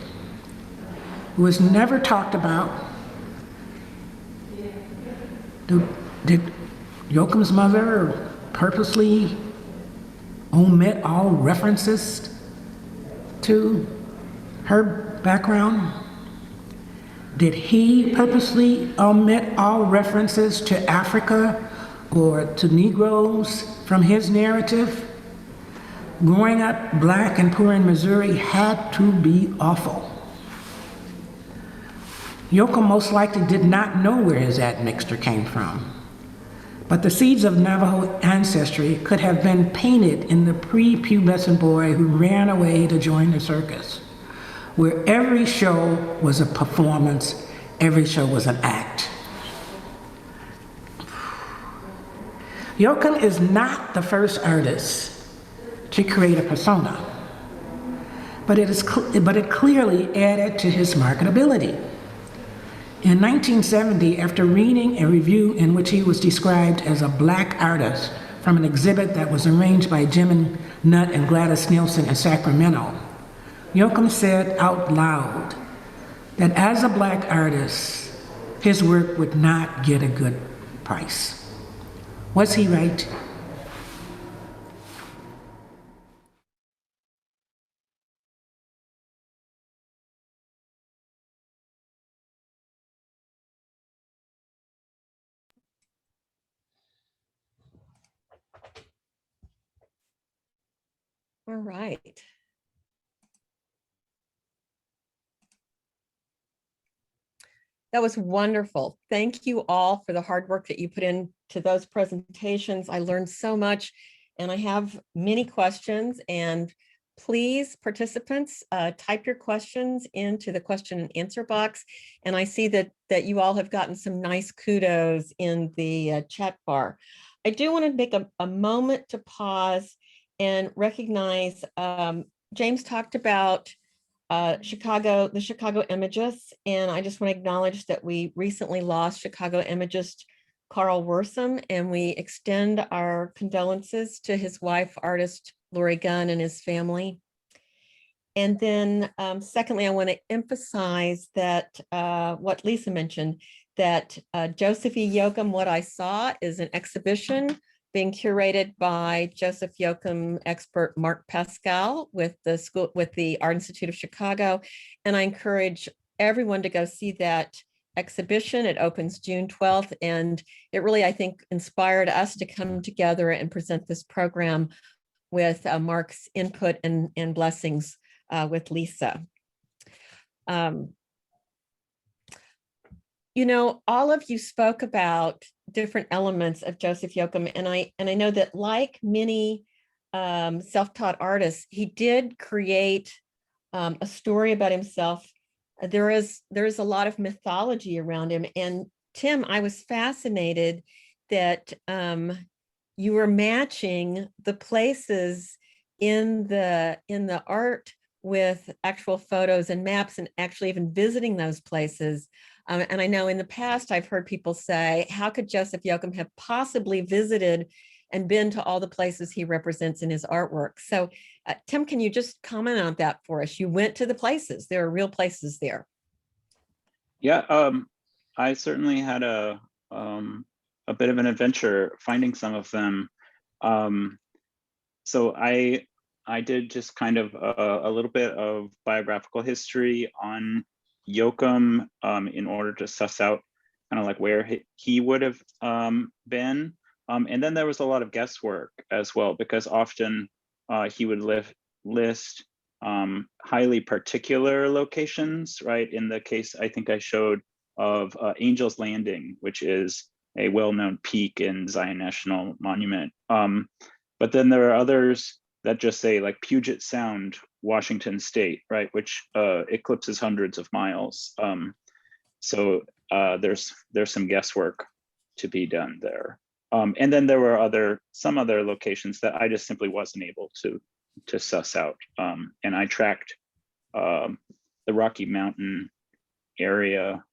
It was never talked about. Did Yoakum's mother purposely omit all references to her background? Did he purposely omit all references to Africa or to Negroes from his narrative? Growing up Black and poor in Missouri had to be awful. Yoakum most likely did not know where his admixture came from, but the seeds of Navajo ancestry could have been painted in the pre-pubescent boy who ran away to join the circus, where every show was a performance, every show was an act. Yoakum is not the first artist to create a persona, but it clearly added to his marketability. In 1970, after reading a review in which he was described as a Black artist from an exhibit that was arranged by Jim Nutt and Gladys Nielsen in Sacramento, Yoakum said out loud that as a Black artist, his work would not get a good price. Was he right? All right. That was wonderful. Thank you all for the hard work that you put into those presentations. I learned so much, and I have many questions. And please, participants, type your questions into the question and answer box. And I see that you all have gotten some nice kudos in the chat bar. I do want to make a moment to pause and recognize James talked about the Chicago Imagists, and I just want to acknowledge that we recently lost Chicago Imagist Carl Worsom, and we extend our condolences to his wife, artist Lori Gunn, and his family. And then secondly, I want to emphasize that what Lisa mentioned, that Joseph Yoakum, What I Saw, is an exhibition being curated by Joseph Yoakum expert Mark Pascal with the Art Institute of Chicago. And I encourage everyone to go see that exhibition. It opens June 12th. And it really, I think, inspired us to come together and present this program with Mark's input and blessings with Lisa. You know, all of you spoke about different elements of Joseph Yoakum, and I know that, like many self-taught artists, he did create a story about himself. There is a lot of mythology around him. And Tim, I was fascinated that you were matching the places in the art with actual photos and maps, and actually even visiting those places. And I know in the past, I've heard people say, how could Joseph Yoakum have possibly visited and been to all the places he represents in his artwork? So Tim, can you just comment on that for us? You went to the places. There are real places there. Yeah, I certainly had a bit of an adventure finding some of them. So I did just kind of a little bit of biographical history on Yoakum in order to suss out kind of like where he would have been. And then there was a lot of guesswork as well, because often he would list highly particular locations, right? In the case I think I showed of Angel's Landing, which is a well-known peak in Zion National Monument. But then there are others that just say like Puget Sound, Washington State, right, which eclipses hundreds of miles. So there's some guesswork to be done there. And then there were some other locations that I just simply wasn't able to suss out. And I tracked the Rocky Mountain area.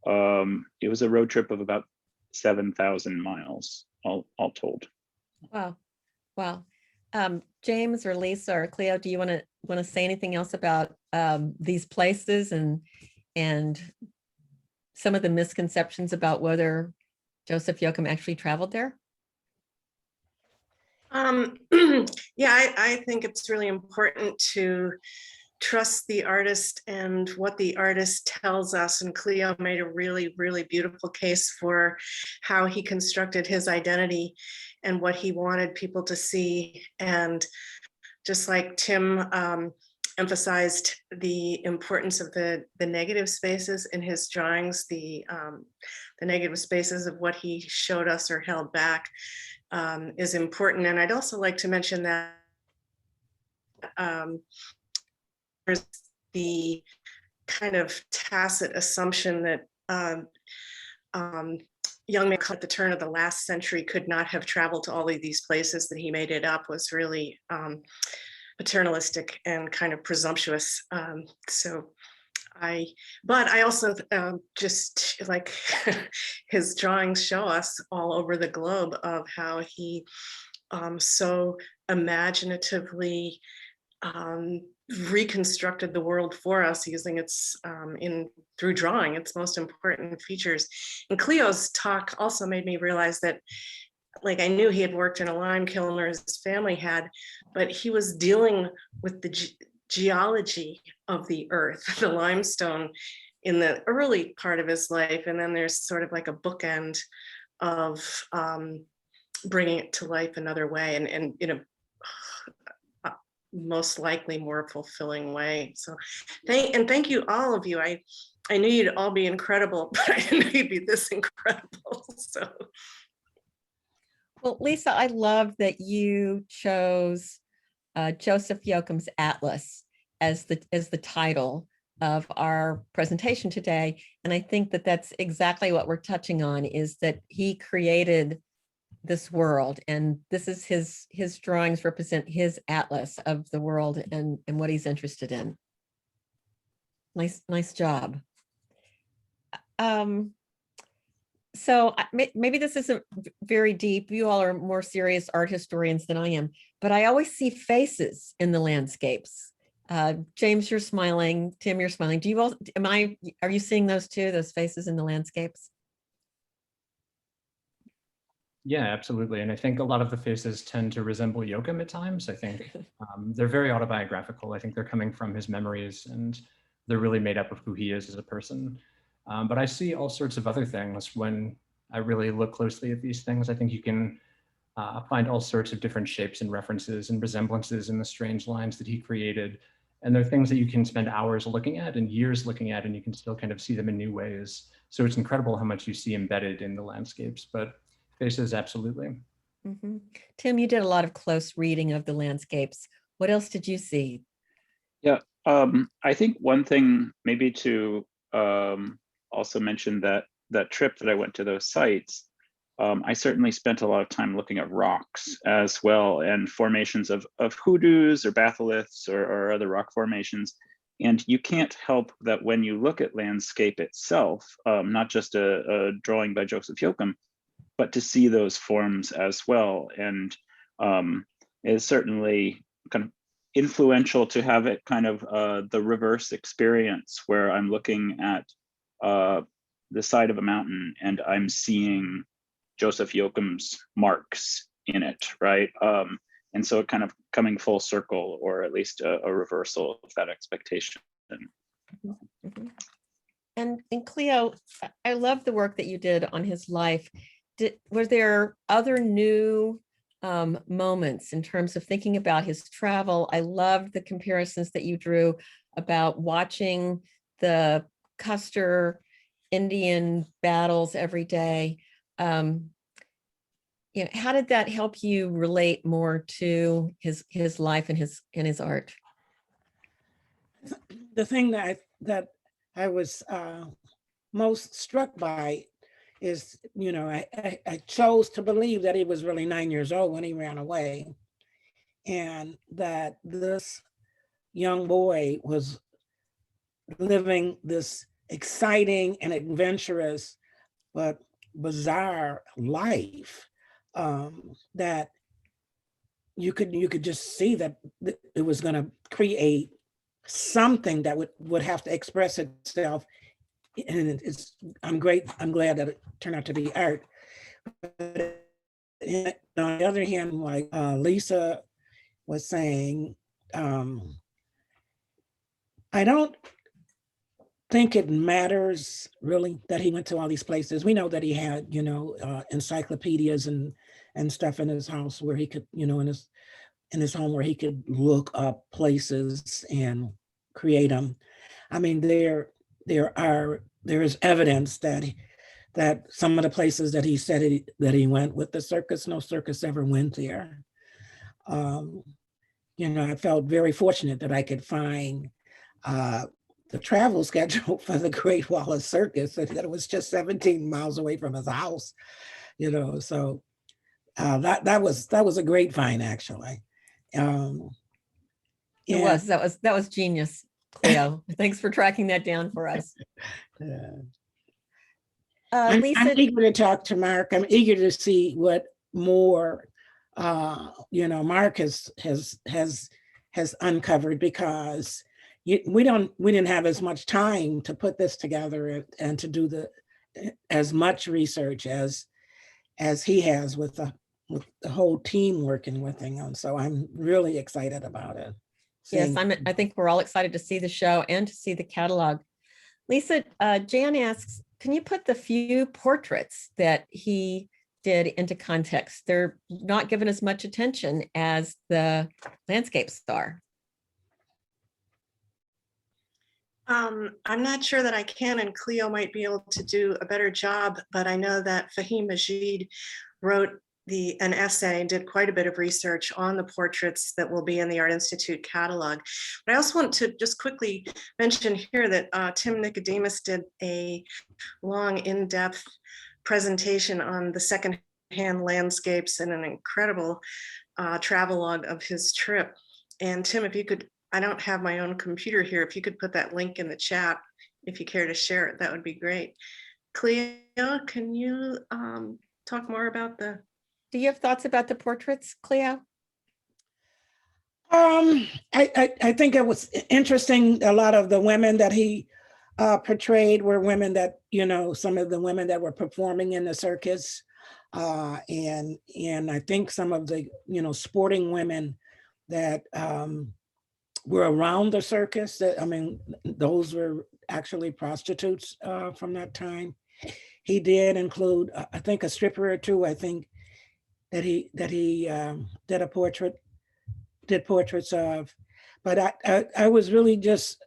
It was a road trip of about 7,000 miles, all told. Wow. James or Lisa or Cleo, do you want to say anything else about these places and some of the misconceptions about whether Joseph Yoakum actually traveled there? Yeah, I think it's really important to trust the artist and what the artist tells us. And Cleo made a really, really beautiful case for how he constructed his identity and what he wanted people to see. And just like Tim emphasized the importance of the negative spaces in his drawings, the negative spaces of what he showed us or held back is important. And I'd also like to mention that there's the kind of tacit assumption that young men at the turn of the last century could not have traveled to all of these places, that he made it up, was really paternalistic and kind of presumptuous. But I also just like his drawings show us all over the globe of how he so imaginatively reconstructed the world for us using its through drawing its most important features. And Cleo's talk also made me realize that, like, I knew he had worked in a lime kiln, or his family had, but he was dealing with the geology of the earth, the limestone, in the early part of his life. And then there's sort of like a bookend of bringing it to life another way, and in a most likely more fulfilling way. So thank you, all of you. I I knew you'd all be incredible, but I didn't know you'd be this incredible. So. Well, Lisa, I love that you chose Joseph Yoakum's Atlas as the title of our presentation today. And I think that that's exactly what we're touching on, is that he created this world, and this is his drawings represent his atlas of the world and what he's interested in. Nice job. So maybe this isn't very deep. You all are more serious art historians than I am, but I always see faces in the landscapes. James, you're smiling. Tim, you're smiling. Do you all, are you seeing those too, those faces in the landscapes? Yeah, absolutely. And I think a lot of the faces tend to resemble Yoakum at times. I think they're very autobiographical. I think they're coming from his memories, and they're really made up of who he is as a person. But I see all sorts of other things when I really look closely at these things. I think you can find all sorts of different shapes and references and resemblances in the strange lines that he created. And they're things that you can spend hours looking at and years looking at, and you can still kind of see them in new ways. So it's incredible how much you see embedded in the landscapes, but faces, absolutely. Mm-hmm. Tim, you did a lot of close reading of the landscapes. What else did you see? Yeah, I think one thing maybe to also mention that trip that I went to those sites, I certainly spent a lot of time looking at rocks as well, and formations of hoodoos or batholiths or other rock formations. And you can't help that when you look at landscape itself, not just a drawing by Joseph Yoakum, but to see those forms as well. And it's certainly kind of influential to have it kind of the reverse experience, where I'm looking at the side of a mountain and I'm seeing Joseph Yoakum's marks in it, right? And so it kind of coming full circle, or at least a reversal of that expectation. Mm-hmm. And Cleo, I love the work that you did on his life. Were there other new moments in terms of thinking about his travel? I loved the comparisons that you drew about watching the Custer Indian battles every day. You know, how did that help you relate more to his life and his art? The thing that I was most struck by is, you know, I chose to believe that he was really 9 years old when he ran away, and that this young boy was living this exciting and adventurous but bizarre life, that you could just see that it was going to create something that would have to express itself. And I'm glad that it turned out to be art. But on the other hand, like Lisa was saying, I don't think it matters really that he went to all these places. We know that he had, you know, encyclopedias and stuff in his house where he could, you know, in his home where he could look up places and create them. I mean, there is evidence that some of the places that he said that he went with the circus, no circus ever went there. You know, I felt very fortunate that I could find the travel schedule for the Great Wallace Circus, and that it was just 17 miles away from his house. You know, so that was a great find, actually. That was genius, Cleo. Thanks for tracking that down for us. I'm Lisa, eager to talk to Mark. I'm eager to see what more you know, Mark has uncovered, because we didn't have as much time to put this together and to do as much research as he has with the whole team working with him. So I'm really excited about it. yes, I think we're all excited to see the show and to see the catalog. Lisa, Jan asks, can you put the few portraits that he did into context? They're not given as much attention as the landscapes are. I'm not sure that I can, and Cleo might be able to do a better job, but I know that Fahim Majid wrote an essay, did quite a bit of research on the portraits that will be in the Art Institute catalog. But I also want to just quickly mention here that Tim Nickodemus did a long, in-depth presentation on the second-hand landscapes and an incredible travelogue of his trip. And Tim, if you could, I don't have my own computer here, if you could put that link in the chat, if you care to share it, that would be great. Cleo, can you talk more about the... Do you have thoughts about the portraits, Cleo? I think it was interesting. A lot of the women that he portrayed were women that, you know, some of the women that were performing in the circus. And I think some of the, you know, sporting women that were around the circus, that, I mean, those were actually prostitutes from that time. He did include, I think, a stripper or two, I think, that he did portraits of. But I was really just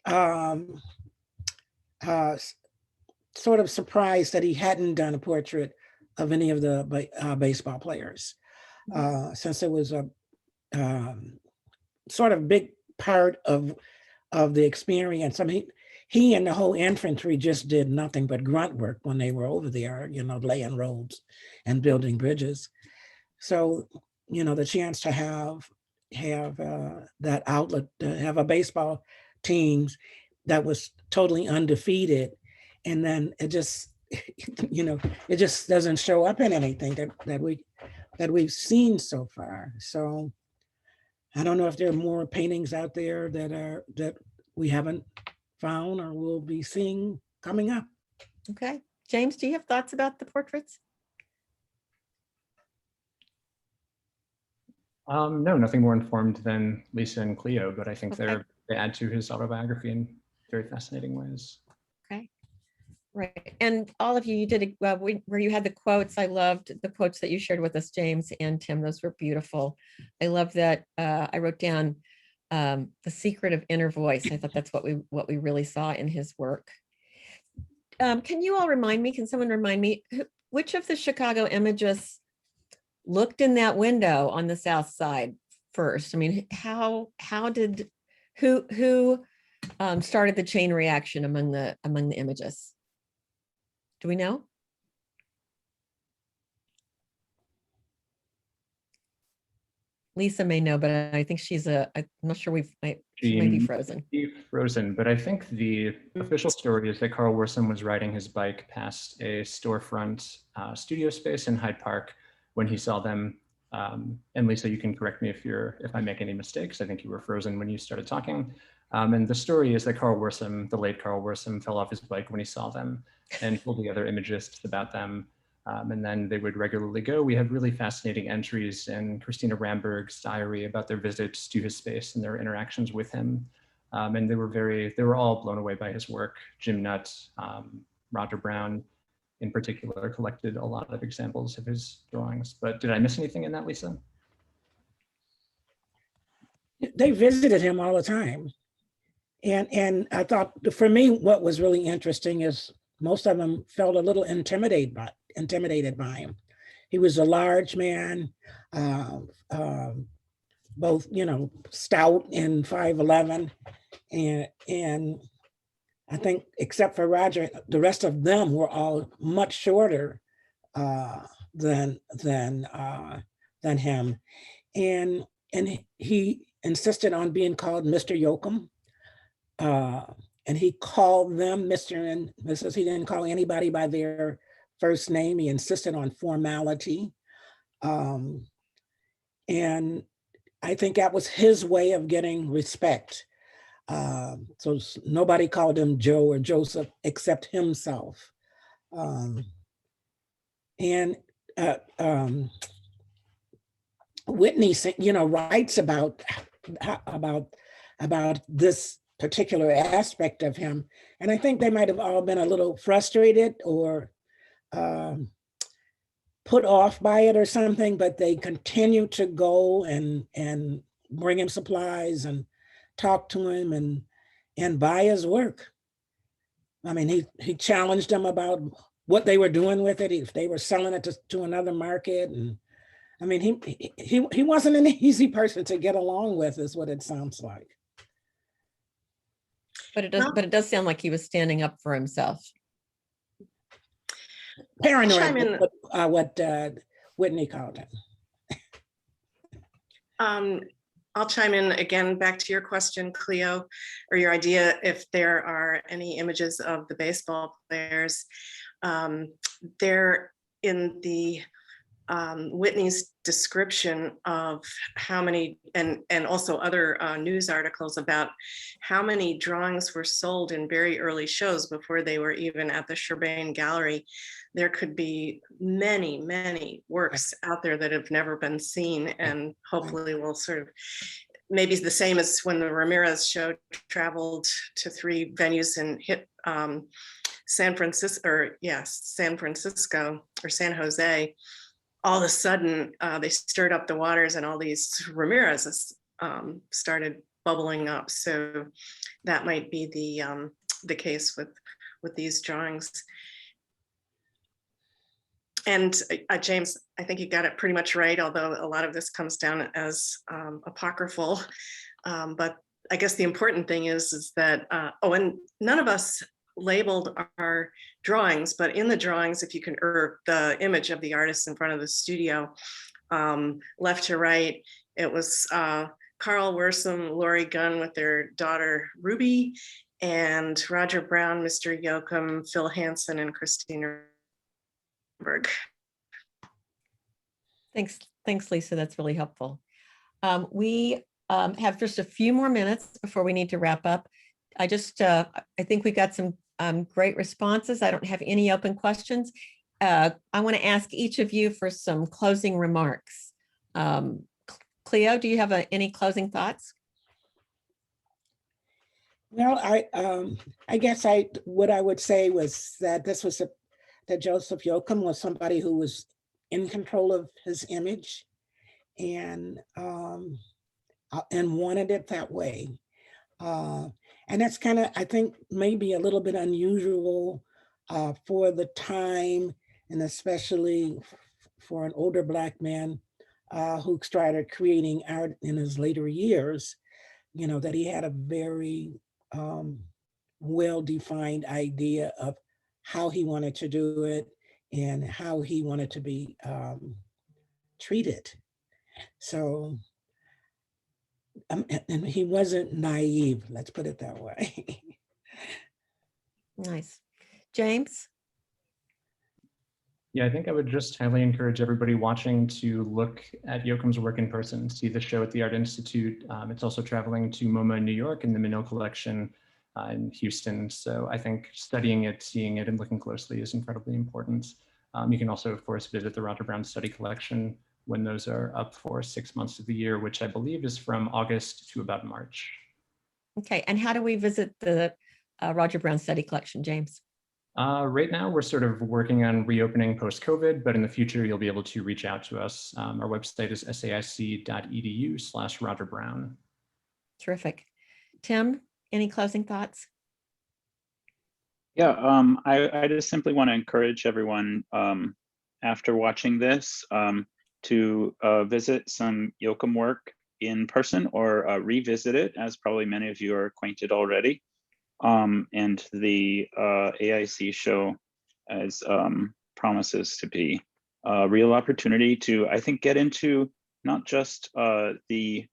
sort of surprised that he hadn't done a portrait of any of the baseball players, since it was a sort of big part of the experience. I mean, he and the whole infantry just did nothing but grunt work when they were over there, you know, laying roads and building bridges. So, you know, the chance to have that outlet, to have a baseball team that was totally undefeated, and then it just, you know, it just doesn't show up in anything that we've seen so far. So I don't know if there are more paintings out there that we haven't found or will be seeing coming up. Okay. James, do you have thoughts about the portraits? No, nothing more informed than Lisa and Cleo, but I think Okay. they add to his autobiography in very fascinating ways. Okay. Right. And all of you, you did where you had the quotes. I loved the quotes that you shared with us, James and Tim. Those were beautiful. I love that. I wrote down the secret of inner voice. I thought that's what we really saw in his work. Can you all remind me, can someone remind me, which of the Chicago imagists looked in that window on the south side first? I mean, who started the chain reaction among the imagists? Do we know? Lisa may know, but I think I'm not sure she may be frozen. Frozen, but I think the official story is that Carl Worson was riding his bike past a storefront studio space in Hyde Park when he saw them. And Lisa, you can correct me if I make any mistakes. I think you were frozen when you started talking. And the story is that Carl Worson, the late Carl Worson, fell off his bike when he saw them and told the other imagists about them. And then they would regularly go. We have really fascinating entries in Christina Ramberg's diary about their visits to his space and their interactions with him. And they were all blown away by his work. Jim Nutt, Roger Brown in particular collected a lot of examples of his drawings. But did I miss anything in that, Lisa? They visited him all the time. And I thought, for me, what was really interesting is most of them felt a little intimidated by him. He was a large man, both, you know, stout and 5'11", and I think except for Roger, the rest of them were all much shorter than him, and he insisted on being called Mr. Yoakum. And he called them Mr. and Mrs. He didn't call anybody by their first name. He insisted on formality. And I think that was his way of getting respect. So nobody called him Joe or Joseph except himself. Whitney, you know, writes about this particular aspect of him. And I think they might have all been a little frustrated or put off by it or something, but they continued to go and bring him supplies and talk to him and buy his work. I mean, he challenged them about what they were doing with it, if they were selling it to another market. And I mean, he wasn't an easy person to get along with, is what it sounds like. But it does sound like he was standing up for himself. Paranoid, what Whitney called him. I'll chime in again, back to your question, Cleo, or your idea, if there are any images of the baseball players. They're in the Whitney's description of how many, and also other news articles about how many drawings were sold in very early shows before they were even at the Sherbane Gallery. There could be many, many works out there that have never been seen, and hopefully will sort of, maybe the same as when the Ramirez show traveled to 3 venues and hit San Francisco or San Jose. All of a sudden, they stirred up the waters and all these Ramirez's started bubbling up. So that might be the case with these drawings. And James, I think you got it pretty much right, although a lot of this comes down as apocryphal. But I guess the important thing is that, and none of us labeled our drawings, but in the drawings, if you can, or the image of the artist in front of the studio, left to right, it was Carl Worsom, Lori Gunn with their daughter Ruby, and Roger Brown, Mr. Yoakum, Phil Hansen, and Christina Berg. Thanks, Lisa. That's really helpful. We have just a few more minutes before we need to wrap up. I think we got some great responses. I don't have any open questions. I want to ask each of you for some closing remarks. Cleo, do you have any closing thoughts? Well, I guess what I would say was that that Joseph Yoakum was somebody who was in control of his image and wanted it that way. And that's kind of, I think, maybe a little bit unusual for the time, and especially for an older Black man who started creating art in his later years, that he had a very well-defined idea of how he wanted to do it and how he wanted to be treated. So, and he wasn't naive, let's put it that way. Nice. James? Yeah, I think I would just highly encourage everybody watching to look at Yoakum's work in person, see the show at the Art Institute. It's also traveling to MoMA in New York and the Minot Collection in Houston. So I think studying it, seeing it, and looking closely is incredibly important. You can also, of course, visit the Roger Brown Study Collection when those are up for 6 months of the year, which I believe is from August to about March. Okay, and how do we visit the Roger Brown Study Collection, James? Right now, we're sort of working on reopening post-COVID, but in the future, you'll be able to reach out to us. Our website is saic.edu/Roger Brown. Terrific. Tim, any closing thoughts? Yeah, I just simply want to encourage everyone after watching this to visit some Yoakum work in person or revisit it, as probably many of you are acquainted already. And the AIC show as promises to be a real opportunity to, I think, get into not just the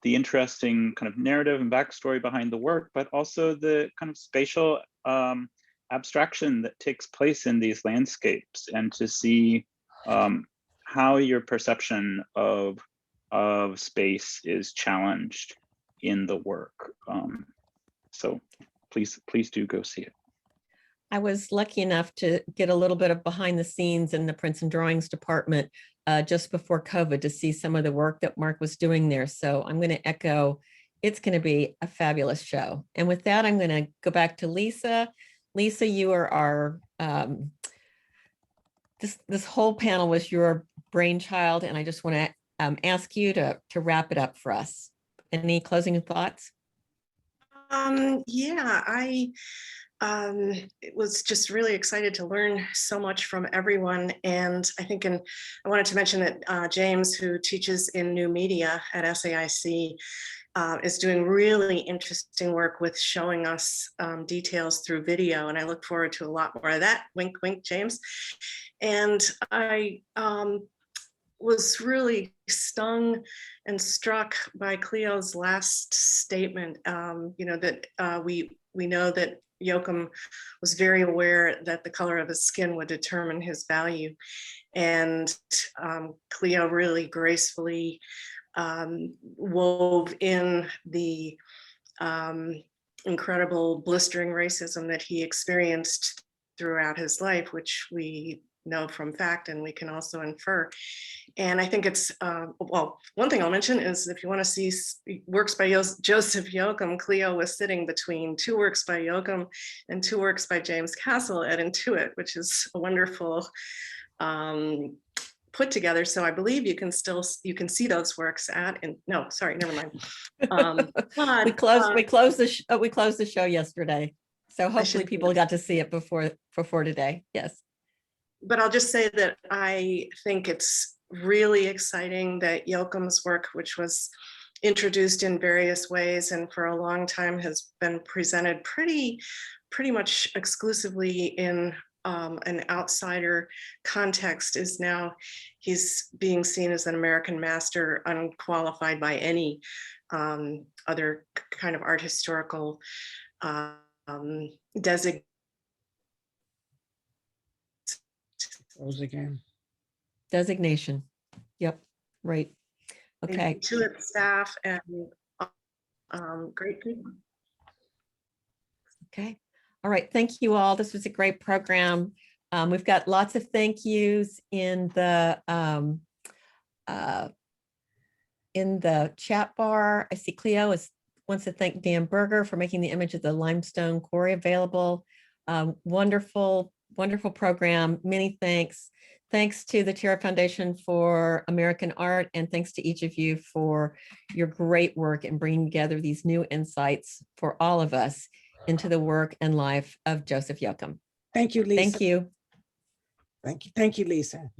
interesting kind of narrative and backstory behind the work, but also the kind of spatial abstraction that takes place in these landscapes, and to see how your perception of space is challenged in the work. So please do go see it. I was lucky enough to get a little bit of behind the scenes in the prints and drawings department just before COVID to see some of the work that Mark was doing there. So I'm going to echo, it's going to be a fabulous show. And with that, I'm going to go back to Lisa. Lisa, you are our, this whole panel was your brainchild, and I just want to ask you to wrap it up for us. Any closing thoughts? Yeah, I was just really excited to learn so much from everyone. And I think, I wanted to mention that James, who teaches in new media at SAIC, is doing really interesting work with showing us details through video. And I look forward to a lot more of that. Wink, wink, James. And I was really stung and struck by Cleo's last statement, that we know that Yoakum was very aware that the color of his skin would determine his value. And Cleo really gracefully wove in the incredible blistering racism that he experienced throughout his life, which we know from fact and we can also infer. And I think it's, well, one thing I'll mention is if you want to see works by Joseph Yoakum, Cleo was sitting between 2 works by Yoakum and 2 works by James Connolly at Intuit, which is a wonderful put together. So I believe you can see those works at, no, sorry, never mind. We closed the show yesterday. So hopefully people got to see it before today. Yes. But I'll just say that I think it's really exciting that Yoakum's work, which was introduced in various ways and for a long time has been presented pretty much exclusively in an outsider context, is now he's being seen as an American master, unqualified by any other kind of art historical designation. Designation. Yep. Right. Okay. To its staff and great people. Okay. All right. Thank you all. This was a great program. We've got lots of thank yous in the chat bar. I see Cleo wants to thank Dan Berger for making the image of the limestone quarry available. Wonderful, wonderful program. Many thanks. Thanks to the Terra Foundation for American Art, and thanks to each of you for your great work in bringing together these new insights for all of us into the work and life of Joseph Yoakum. Thank you, Lisa. Thank you. Thank you, Lisa.